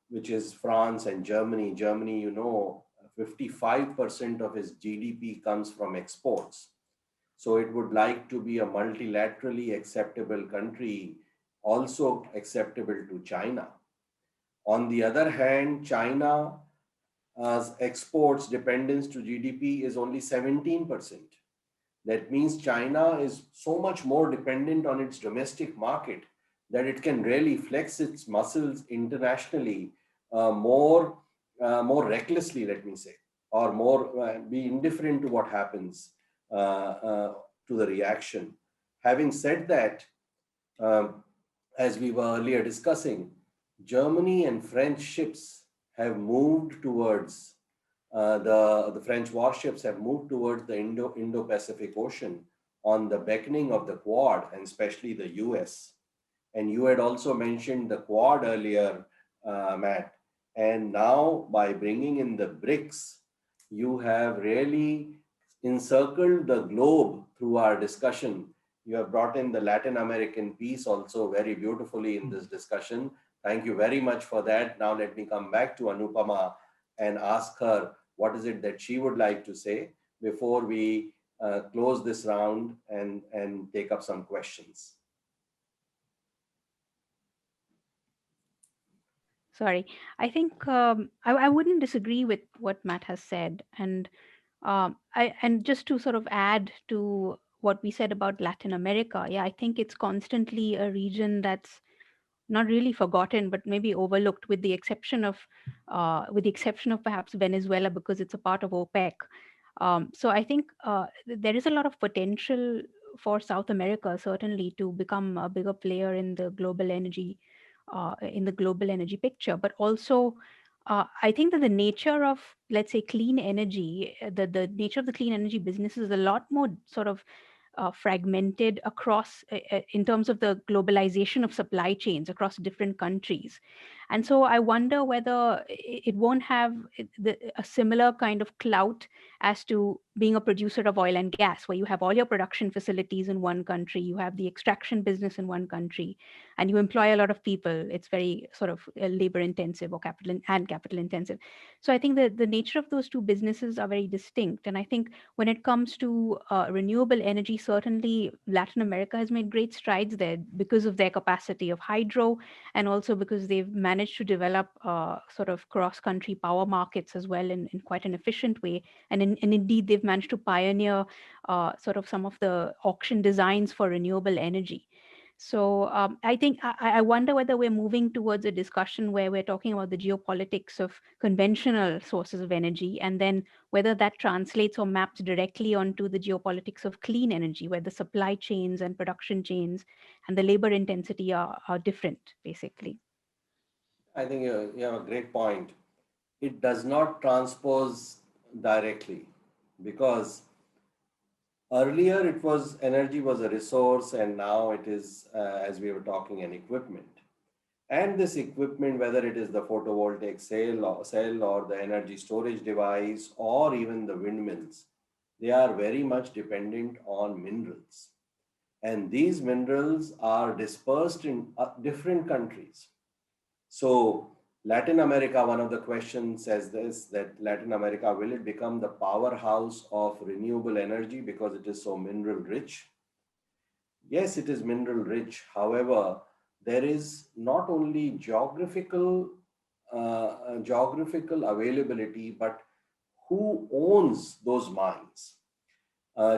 which is France and Germany. Germany, 55% of its GDP comes from exports. So it would like to be a multilaterally acceptable country, also acceptable to China. On the other hand, China's exports dependence to GDP is only 17%. That means China is so much more dependent on its domestic market that it can really flex its muscles internationally more recklessly, let me say, or more be indifferent to what happens to the reaction. Having said that, as we were earlier discussing, Germany and French ships have moved towards the French warships have moved towards the Indo-Pacific Ocean on the beckoning of the Quad, and especially the US. And you had also mentioned the Quad earlier, Matt. And now by bringing in the Brics, you have really encircled the globe through our discussion. You have brought in the Latin American piece also very beautifully in this discussion. Thank you very much for that. Now let me come back to Anupama and ask her what is it that she would like to say before we close this round and take up some questions. Sorry, I think I wouldn't disagree with what Matt has said, and just to sort of add to what we said about Latin America, yeah, I think it's constantly a region that's not really forgotten, but maybe overlooked, with the exception of perhaps Venezuela, because it's a part of OPEC. So I think there is a lot of potential for South America certainly to become a bigger player in the global energy picture. But also, I think that the nature of, let's say, clean energy, the nature of the clean energy business is a lot more sort of fragmented across in terms of the globalization of supply chains across different countries. And so I wonder whether it won't have a similar kind of clout as to being a producer of oil and gas, where you have all your production facilities in one country, you have the extraction business in one country, and you employ a lot of people. It's very sort of labor intensive or capital intensive. So I think that the nature of those two businesses are very distinct. And I think when it comes to renewable energy, certainly Latin America has made great strides there because of their capacity of hydro, and also because they've managed to develop sort of cross-country power markets as well in quite an efficient way. And indeed, they've managed to pioneer sort of some of the auction designs for renewable energy. So I think I wonder whether we're moving towards a discussion where we're talking about the geopolitics of conventional sources of energy, and then whether that translates or maps directly onto the geopolitics of clean energy, where the supply chains and production chains and the labor intensity are different, basically. I think you have a great point. It does not transpose directly, because earlier it was energy was a resource, and now it is, as we were talking, an equipment. And this equipment, whether it is the photovoltaic cell or the energy storage device or even the windmills, they are very much dependent on minerals. And these minerals are dispersed in different countries. So Latin America, one of the questions says this, that Latin America, will it become the powerhouse of renewable energy because it is so mineral rich? Yes, it is mineral rich. However, there is not only geographical geographical availability, but who owns those mines?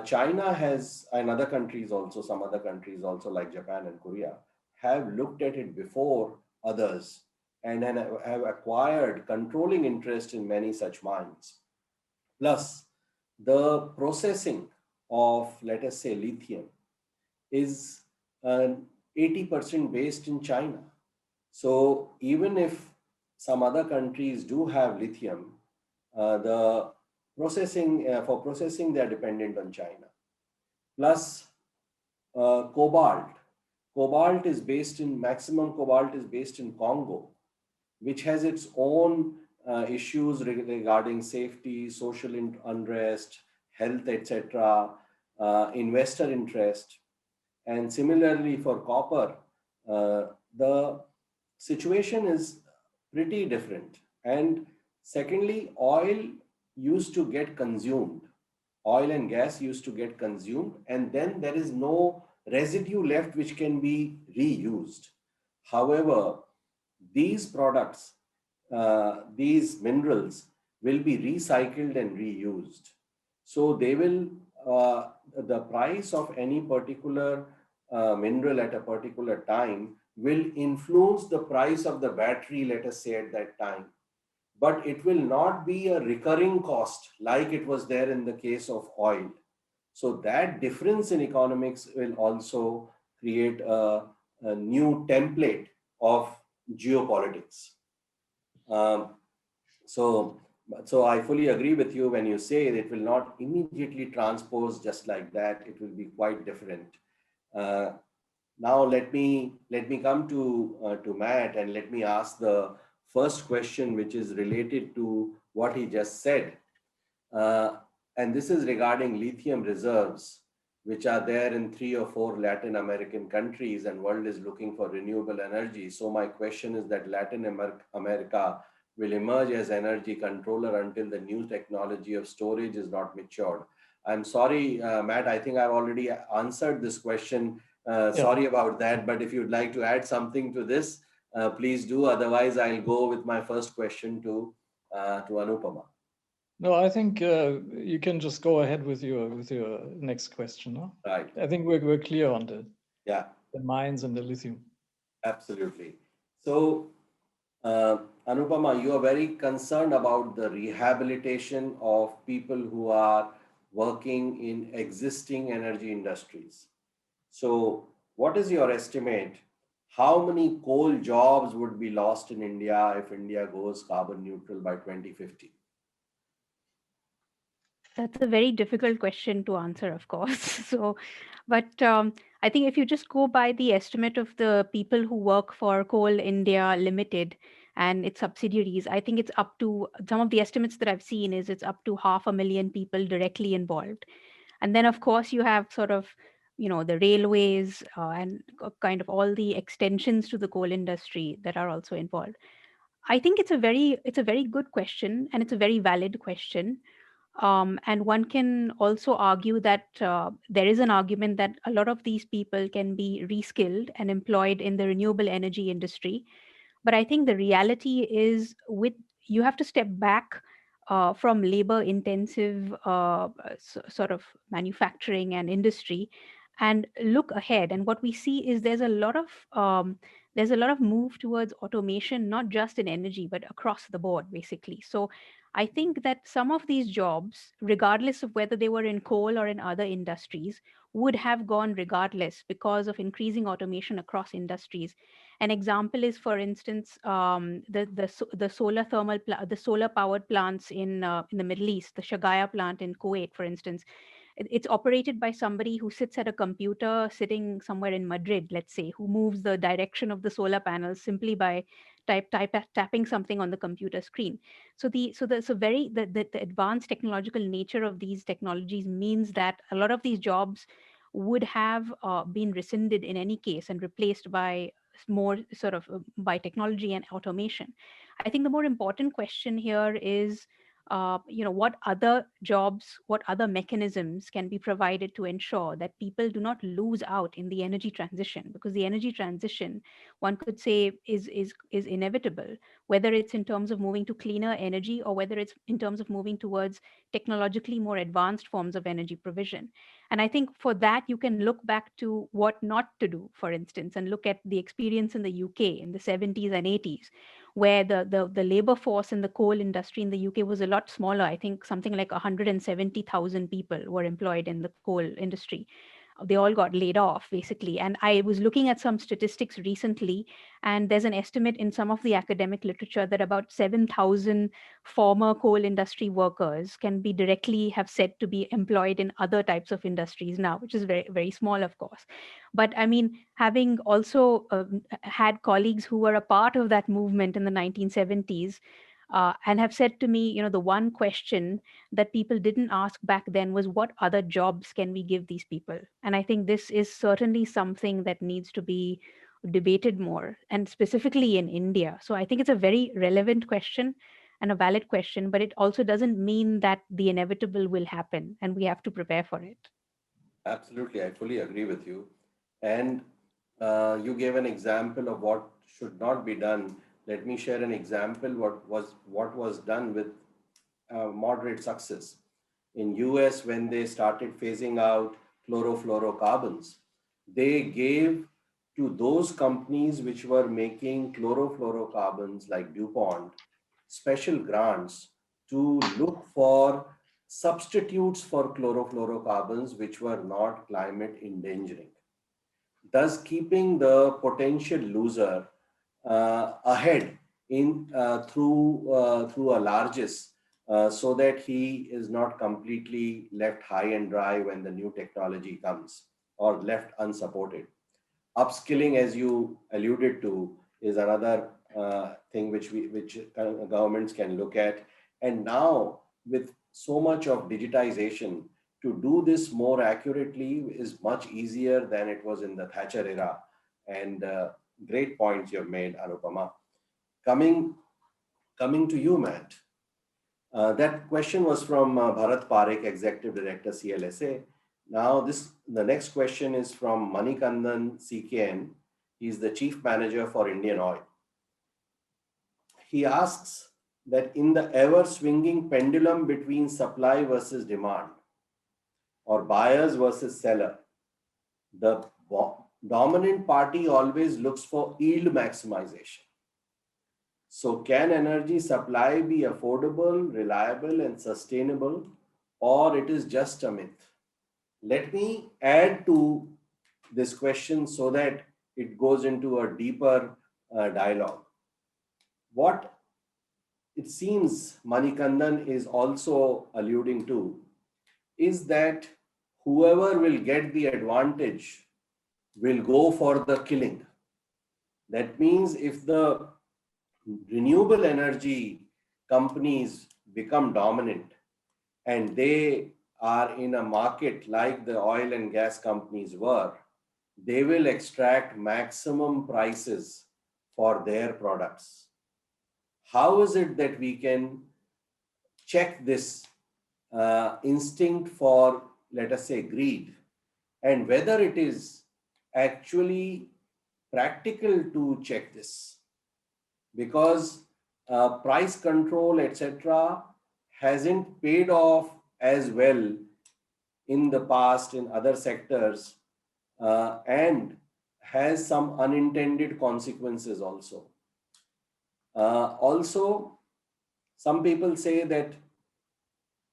China has, and other countries also, some other countries also like Japan and Korea, have looked at it before others and have acquired controlling interest in many such mines. Plus, the processing of, let us say, lithium is 80% based in China. So even if some other countries do have lithium, the processing for processing they are dependent on China. Plus cobalt. Cobalt is based in maximum cobalt is based in Congo, which has its own issues regarding safety, social unrest, health, etc., investor interest. And similarly for copper, the situation is pretty different. And secondly, oil used to get consumed. Oil and gas used to get consumed, and then there is no residue left which can be reused. However, these products, these minerals will be recycled and reused. So they will, the price of any particular mineral at a particular time will influence the price of the battery, let us say, at that time. But it will not be a recurring cost like it was there in the case of oil. So that difference in economics will also create a new template of geopolitics. Um, so, so I fully agree with you when you say that it will not immediately transpose just like that. It will be quite different. Uh, Now let me come to Matt, and let me ask the first question, which is related to what he just said. Uh, and this is regarding lithium reserves, which are there in 3 or 4 Latin American countries, and world is looking for renewable energy. So my question is that Latin America will emerge as energy controller until the new technology of storage is not matured. I'm sorry, Matt, I think I've already answered this question. Sorry about that, but if you'd like to add something to this, please do. Otherwise, I'll go with my first question to Anupama. No, I think you can just go ahead with your next question. No? Right. I think we're clear on the mines and the lithium. Absolutely. So, Anupama, you are very concerned about the rehabilitation of people who are working in existing energy industries. So, what is your estimate? How many coal jobs would be lost in India if India goes carbon neutral by 2050? That's a very difficult question to answer, of course. So, but I think if you just go by the estimate of the people who work for Coal India Limited and its subsidiaries, I think it's up to, some of the estimates that I've seen is it's up to 500,000 people directly involved. And then, of course, you have sort of, the railways and kind of all the extensions to the coal industry that are also involved. I think it's a very good question, and it's a very valid question. And one can also argue that there is an argument that a lot of these people can be reskilled and employed in the renewable energy industry. But I think the reality is, you have to step back from labor intensive sort of manufacturing and industry and look ahead. And what we see is there's a lot of move towards automation, not just in energy, but across the board, basically. So I think that some of these jobs, regardless of whether they were in coal or in other industries, would have gone regardless because of increasing automation across industries. An example is, for instance, the solar powered plants in the Middle East, the Shagaya plant in Kuwait, for instance. It's operated by somebody who sits at a computer sitting somewhere in Madrid, let's say, who moves the direction of the solar panels simply by tapping something on the computer screen. So the advanced technological nature of these technologies means that a lot of these jobs would have been rescinded in any case and replaced by more sort of by technology and automation. I think the more important question here is what other jobs, what other mechanisms can be provided to ensure that people do not lose out in the energy transition, because the energy transition, one could say, is inevitable, whether it's in terms of moving to cleaner energy or whether it's in terms of moving towards technologically more advanced forms of energy provision. And I think for that, you can look back to what not to do, for instance, and look at the experience in the UK in the 70s and 80s, where the labor force in the coal industry in the UK was a lot smaller. I think something like 170,000 people were employed in the coal industry. They all got laid off, basically. And I was looking at some statistics recently, and there's an estimate in some of the academic literature that about 7,000 former coal industry workers can be directly have said to be employed in other types of industries now, which is very, very small, of course. But I mean, having also had colleagues who were a part of that movement in the 1970s, and have said to me, the one question that people didn't ask back then was, what other jobs can we give these people? And I think this is certainly something that needs to be debated more, and specifically in India. So I think it's a very relevant question and a valid question, but it also doesn't mean that the inevitable will happen, and we have to prepare for it. Absolutely, I fully agree with you. And you gave an example of what should not be done. Let me share an example what was done with moderate success. In US, when they started phasing out chlorofluorocarbons, they gave to those companies which were making chlorofluorocarbons like DuPont special grants to look for substitutes for chlorofluorocarbons which were not climate endangering, thus keeping the potential loser ahead in through a largesse, so that he is not completely left high and dry when the new technology comes, or left unsupported. Upskilling, as you alluded to, is another thing which governments can look at. And now, with so much of digitization, to do this more accurately is much easier than it was in the Thatcher era. And great points you have made, Anupama. Coming to you, Matt. That question was from Bharat Parekh, Executive Director, CLSA. Now, the next question is from Manikandan CKN. He's the Chief Manager for Indian Oil. He asks that in the ever-swinging pendulum between supply versus demand, or buyers versus seller, the dominant party always looks for yield maximization. So can energy supply be affordable, reliable, and sustainable, or it is just a myth? Let me add to this question so that it goes into a deeper dialogue. What it seems Manikandan is also alluding to is that whoever will get the advantage will go for the killing. That means if the renewable energy companies become dominant and they are in a market like the oil and gas companies were, they will extract maximum prices for their products. How is it that we can check this instinct for, let us say, greed, and whether it is actually practical to check this? Because price control, etc., hasn't paid off as well in the past in other sectors, and has some unintended consequences also. Also, some people say that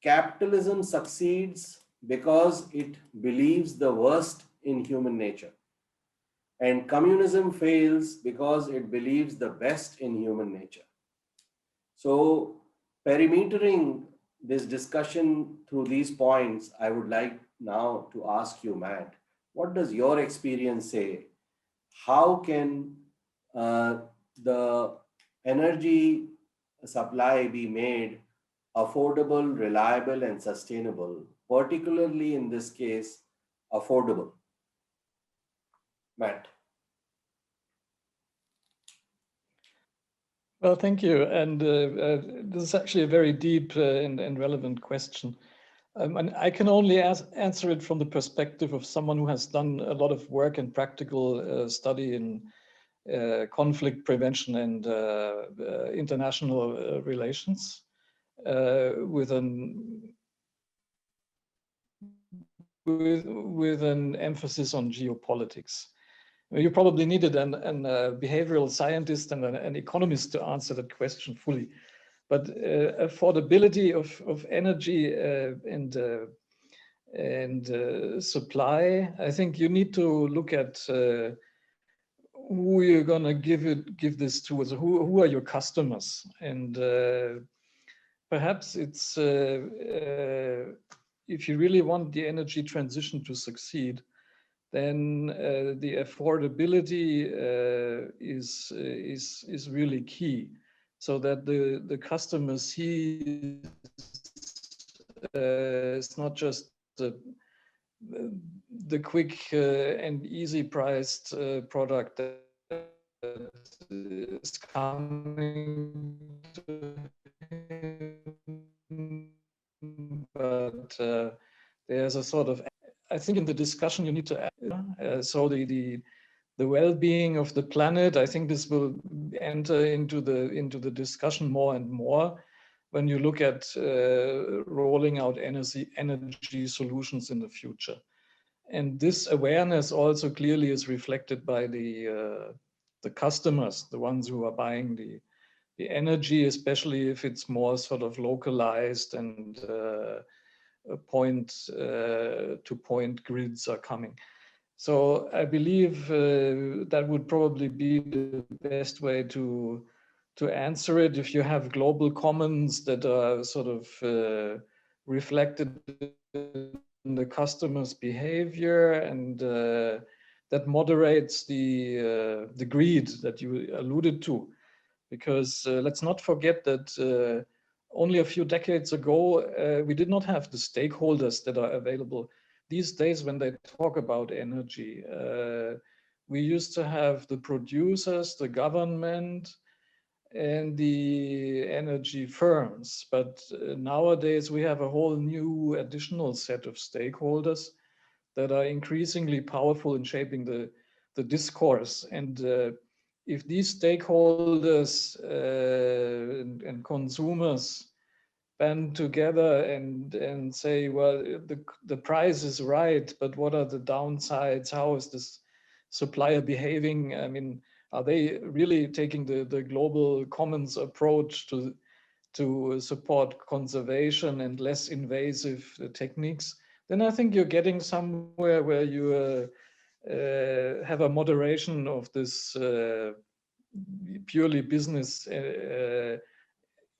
capitalism succeeds because it believes the worst in human nature, and communism fails because it believes the best in human nature. So, perimetering this discussion through these points, I would like now to ask you, Matt, what does your experience say? How can the energy supply be made affordable, reliable, and sustainable, particularly in this case, affordable? Matt. Well, thank you. And this is actually a very deep and relevant question. And I can only answer it from the perspective of someone who has done a lot of work and practical study in conflict prevention and international relations with an emphasis on geopolitics. You probably needed a behavioral scientist and an economist to answer that question fully. But affordability of energy and supply, I think you need to look at who you're going to give this to. So who are your customers? And perhaps it's if you really want the energy transition to succeed, then the affordability is really key, so that the customer sees it's not just the quick and easy priced product that is coming to him, but there's a sort of, I think in the discussion you need to add, so the well-being of the planet, I think this will enter into the discussion more and more when you look at rolling out energy solutions in the future. And this awareness also clearly is reflected by the customers, the ones who are buying the energy, especially if it's more sort of localized and point-to-point grids are coming. So I believe that would probably be the best way to answer it. If you have global commons that are sort of reflected in the customer's behavior, and that moderates the greed that you alluded to. Because let's not forget that only a few decades ago, we did not have the stakeholders that are available these days when they talk about energy. We used to have the producers, the government, and the energy firms. But nowadays we have a whole new additional set of stakeholders that are increasingly powerful in shaping the discourse. And if these stakeholders and consumers band together and say, well, the price is right, but what are the downsides? How is this supplier behaving? I mean, are they really taking the global commons approach to support conservation and less invasive techniques? Then I think you're getting somewhere where you have a moderation of this purely business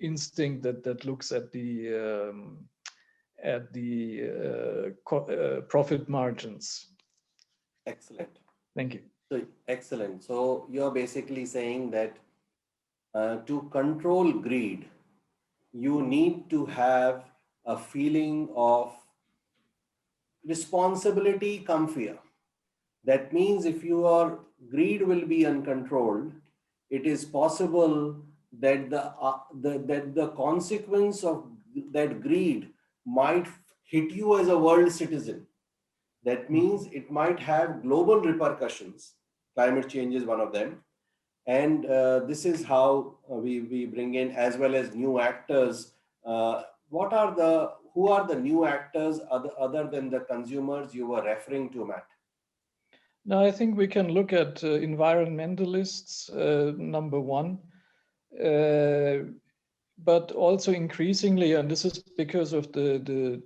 instinct that looks at the profit margins. Excellent. Thank you. So, excellent. So you're basically saying that to control greed, you need to have a feeling of responsibility come fear. That means if your greed will be uncontrolled, it is possible that the consequence of that greed might hit you as a world citizen. That means it might have global repercussions. Climate change is one of them. And this is how we bring in, as well as new actors. Who are the new actors other than the consumers you were referring to, Matt? Now, I think we can look at environmentalists, number one, but also increasingly, and this is because of the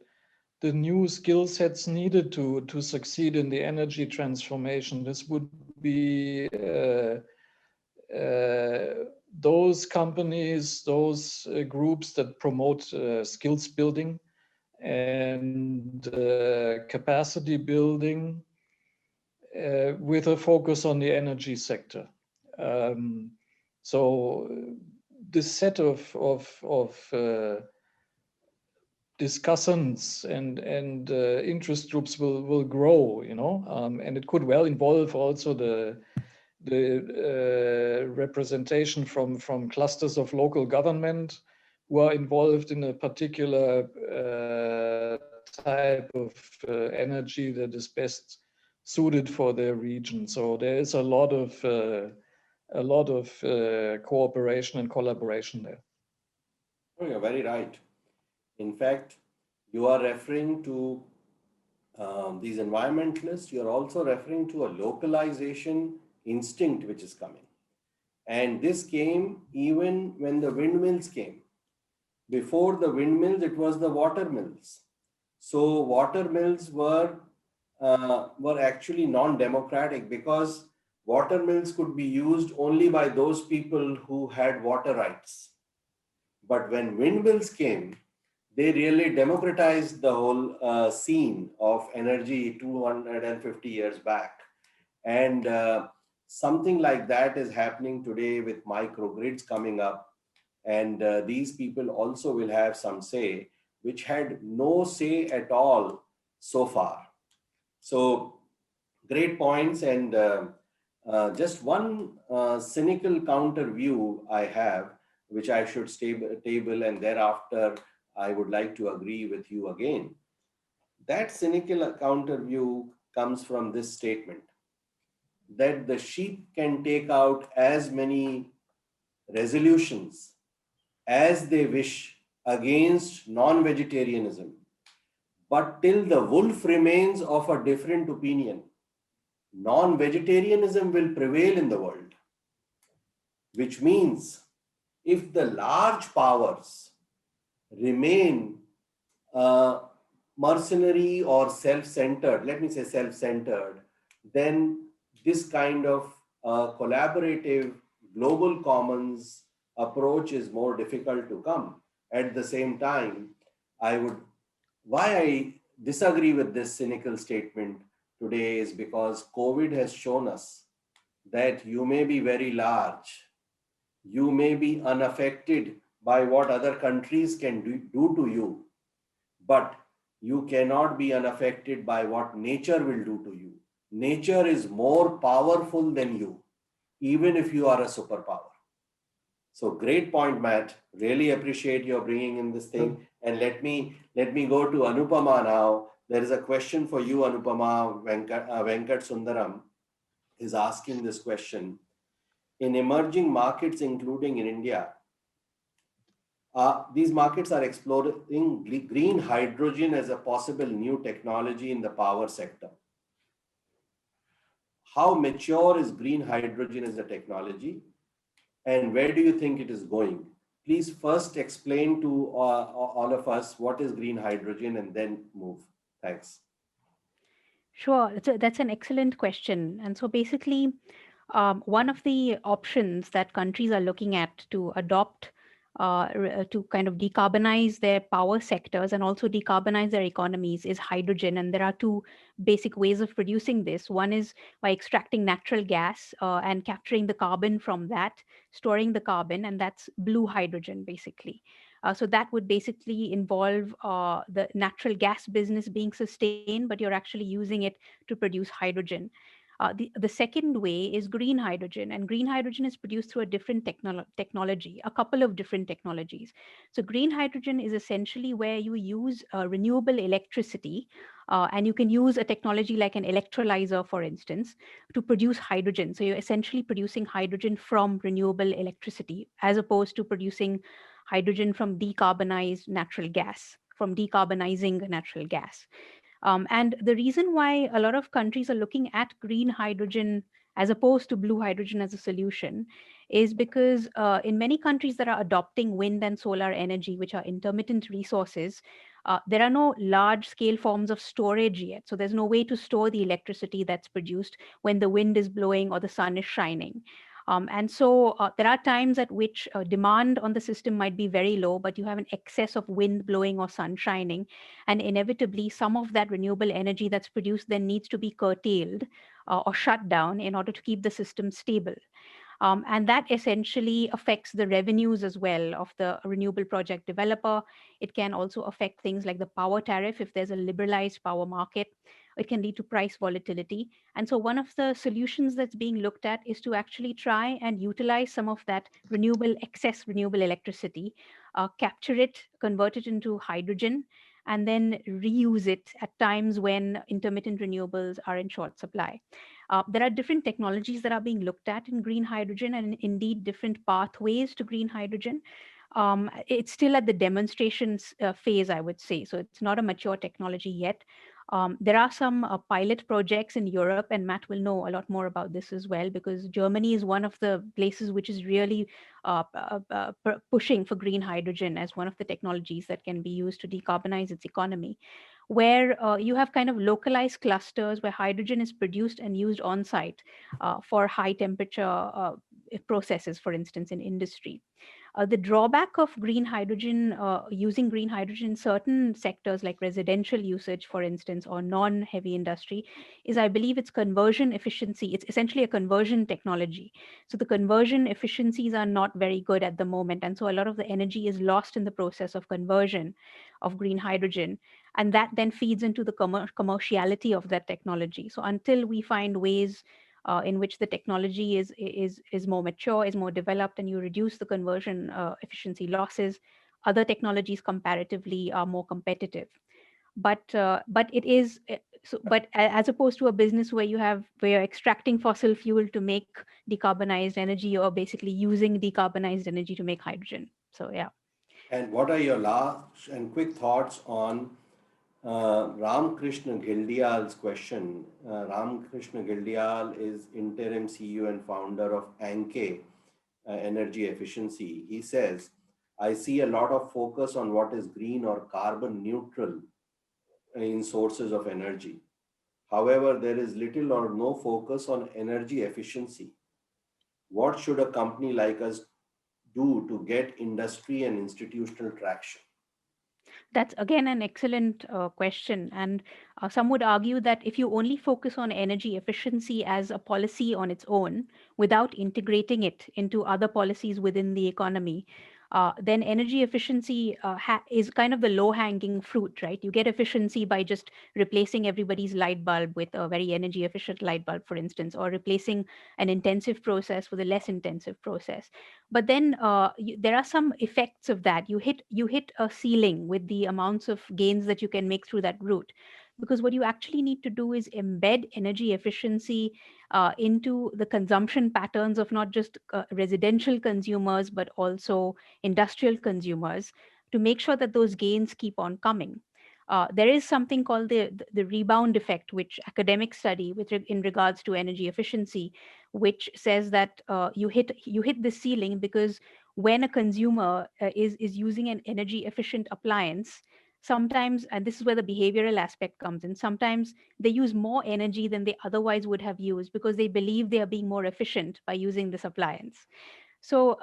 new skill sets needed to succeed in the energy transformation. This would be those companies, those groups that promote skills building and capacity building with a focus on the energy sector. So this set of discussants and interest groups will grow, you know, and it could well involve also the the representation from clusters of local government who are involved in a particular type of energy that is best suited for their region. So there is a lot of cooperation and collaboration there. Oh, you're very right. In fact, you are referring to these environmentalists, you're also referring to a localization instinct which is coming. And this came even when the windmills came. Before the windmills, it was the water mills. So water mills were actually non-democratic because water mills could be used only by those people who had water rights. But when windmills came, they really democratized the whole scene of energy 250 years back. And something like that is happening today with microgrids coming up. And these people also will have some say, which had no say at all so far. So great points. And just one cynical counter view I have, which I should table, and thereafter I would like to agree with you again. That cynical counter view comes from this statement that the sheep can take out as many resolutions as they wish against non-vegetarianism, but till the wolf remains of a different opinion, non-vegetarianism will prevail in the world. Which means if the large powers remain mercenary or self-centered, let me say self-centered, then this kind of collaborative global commons approach is more difficult to come. At the same time, why I disagree with this cynical statement today is because COVID has shown us that you may be very large, you may be unaffected by what other countries can do to you, but you cannot be unaffected by what nature will do to you. Nature is more powerful than you, even if you are a superpower. So great point, Matt. Really appreciate your bringing in this thing. And let me go to Anupama now. There is a question for you, Anupama. Venkat Sundaram is asking this question. In emerging markets, including in India, these markets are exploring green hydrogen as a possible new technology in the power sector. How mature is green hydrogen as a technology, and where do you think it is going? Please first explain to all of us what is green hydrogen and then move. Thanks. Sure, that's an excellent question. And so basically, one of the options that countries are looking at to adopt to kind of decarbonize their power sectors and also decarbonize their economies is hydrogen. And there are two basic ways of producing this. One is by extracting natural gas and capturing the carbon from that, storing the carbon, and that's blue hydrogen basically. So that would basically involve the natural gas business being sustained, but you're actually using it to produce hydrogen. The second way is green hydrogen, and green hydrogen is produced through a different technology, a couple of different technologies. So green hydrogen is essentially where you use renewable electricity, and you can use a technology like an electrolyzer, for instance, to produce hydrogen. So you're essentially producing hydrogen from renewable electricity, as opposed to producing hydrogen from decarbonizing natural gas. And the reason why a lot of countries are looking at green hydrogen as opposed to blue hydrogen as a solution is because in many countries that are adopting wind and solar energy, which are intermittent resources, there are no large scale forms of storage yet. So there's no way to store the electricity that's produced when the wind is blowing or the sun is shining. And so there are times at which demand on the system might be very low, but you have an excess of wind blowing or sun shining. And inevitably, some of that renewable energy that's produced then needs to be curtailed or shut down in order to keep the system stable. And that essentially affects the revenues as well of the renewable project developer. It can also affect things like the power tariff if there's a liberalized power market. It can lead to price volatility. And so one of the solutions that's being looked at is to actually try and utilize some of that excess renewable electricity, capture it, convert it into hydrogen, and then reuse it at times when intermittent renewables are in short supply. There are different technologies that are being looked at in green hydrogen, and indeed different pathways to green hydrogen. It's still at the demonstrations phase, I would say. So it's not a mature technology yet. There are some pilot projects in Europe, and Matt will know a lot more about this as well, because Germany is one of the places which is really pushing for green hydrogen as one of the technologies that can be used to decarbonize its economy, where you have kind of localized clusters where hydrogen is produced and used on site for high temperature processes, for instance, in industry. The drawback of green hydrogen, using green hydrogen in certain sectors like residential usage, for instance, or non-heavy industry, is I believe its conversion efficiency. It's essentially a conversion technology. So the conversion efficiencies are not very good at the moment. And so a lot of the energy is lost in the process of conversion of green hydrogen. And that then feeds into the commerciality of that technology. So until we find ways in which the technology is more mature, is more developed, and you reduce the conversion efficiency losses, other technologies comparatively are more competitive. But it is so. But as opposed to a business where you're extracting fossil fuel to make decarbonized energy, you're basically using decarbonized energy to make hydrogen. So yeah. And what are your last and quick thoughts on Ramkrishna Gildial's question? Ramkrishna Gildial is interim CEO and founder of Anke Energy Efficiency. He says, I see a lot of focus on what is green or carbon neutral in sources of energy. However, there is little or no focus on energy efficiency. What should a company like us do to get industry and institutional traction? That's again an excellent question. And some would argue that if you only focus on energy efficiency as a policy on its own, without integrating it into other policies within the economy, then energy efficiency is kind of the low-hanging fruit, right? You get efficiency by just replacing everybody's light bulb with a very energy efficient light bulb, for instance, or replacing an intensive process with a less intensive process. But then there are some effects of that. You hit a ceiling with the amounts of gains that you can make through that route, because what you actually need to do is embed energy efficiency into the consumption patterns of not just residential consumers, but also industrial consumers, to make sure that those gains keep on coming. There is something called the rebound effect, which academics study in regards to energy efficiency, which says that you hit the ceiling because when a consumer is using an energy efficient appliance, sometimes, and this is where the behavioral aspect comes in, sometimes they use more energy than they otherwise would have used because they believe they are being more efficient by using this appliance. So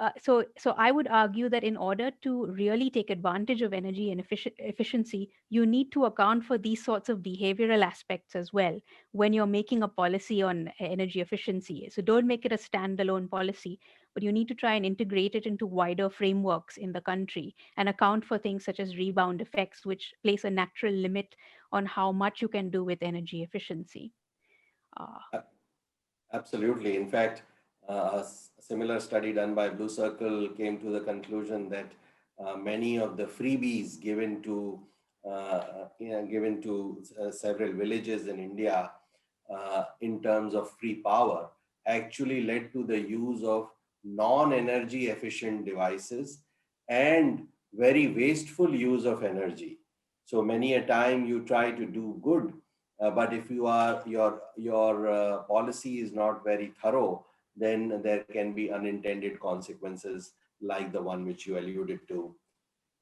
I would argue that in order to really take advantage of energy and efficiency, you need to account for these sorts of behavioral aspects as well when you're making a policy on energy efficiency. So don't make it a standalone policy, but you need to try and integrate it into wider frameworks in the country and account for things such as rebound effects, which place a natural limit on how much you can do with energy efficiency. Absolutely. In fact, a similar study done by Blue Circle came to the conclusion that many of the freebies given to several villages in India in terms of free power actually led to the use of non-energy efficient devices and very wasteful use of energy. So many a time you try to do good, but if your policy is not very thorough, then there can be unintended consequences like the one which you alluded to.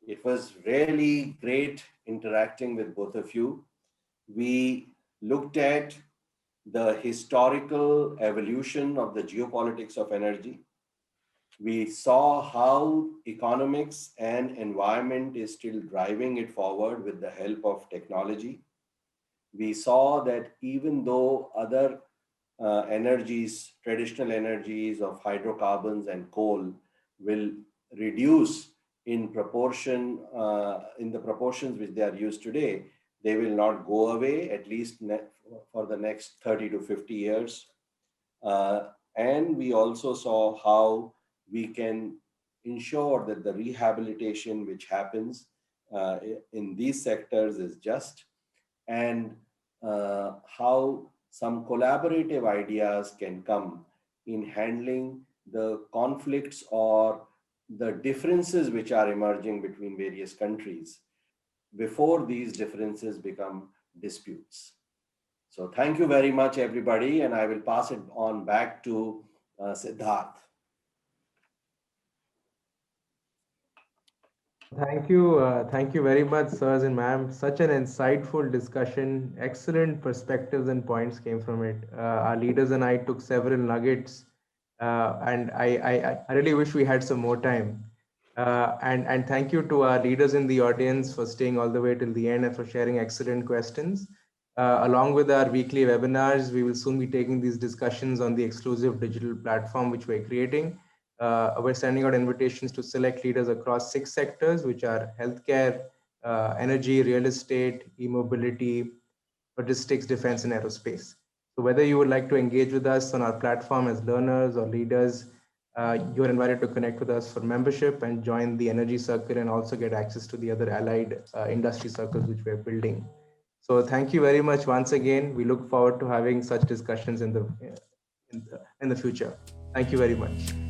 It was really great interacting with both of you. We looked at the historical evolution of the geopolitics of energy. We saw how economics and environment is still driving it forward with the help of technology. We saw that even though other energies, traditional energies of hydrocarbons and coal will reduce in proportion, in the proportions which they are used today, They will not go away, at least for the next 30 to 50 years. And we also saw how we can ensure that the rehabilitation which happens in these sectors is just, and how some collaborative ideas can come in handling the conflicts or the differences which are emerging between various countries before these differences become disputes. So thank you very much, everybody, and I will pass it on back to Siddharth. Thank you very much, sirs and ma'am. Such an insightful discussion. Excellent perspectives and points came from it. Our leaders and I took several nuggets, and I really wish we had some more time. And thank you to our leaders in the audience for staying all the way till the end and for sharing excellent questions. Along with our weekly webinars, we will soon be taking these discussions on the exclusive digital platform which we're creating. We're sending out invitations to select leaders across 6 sectors, which are healthcare, energy, real estate, e-mobility, logistics, defense, and aerospace. So whether you would like to engage with us on our platform as learners or leaders, you're invited to connect with us for membership and join the energy circle and also get access to the other allied industry circles which we're building. So thank you very much once again. We look forward to having such discussions in the future. Thank you very much.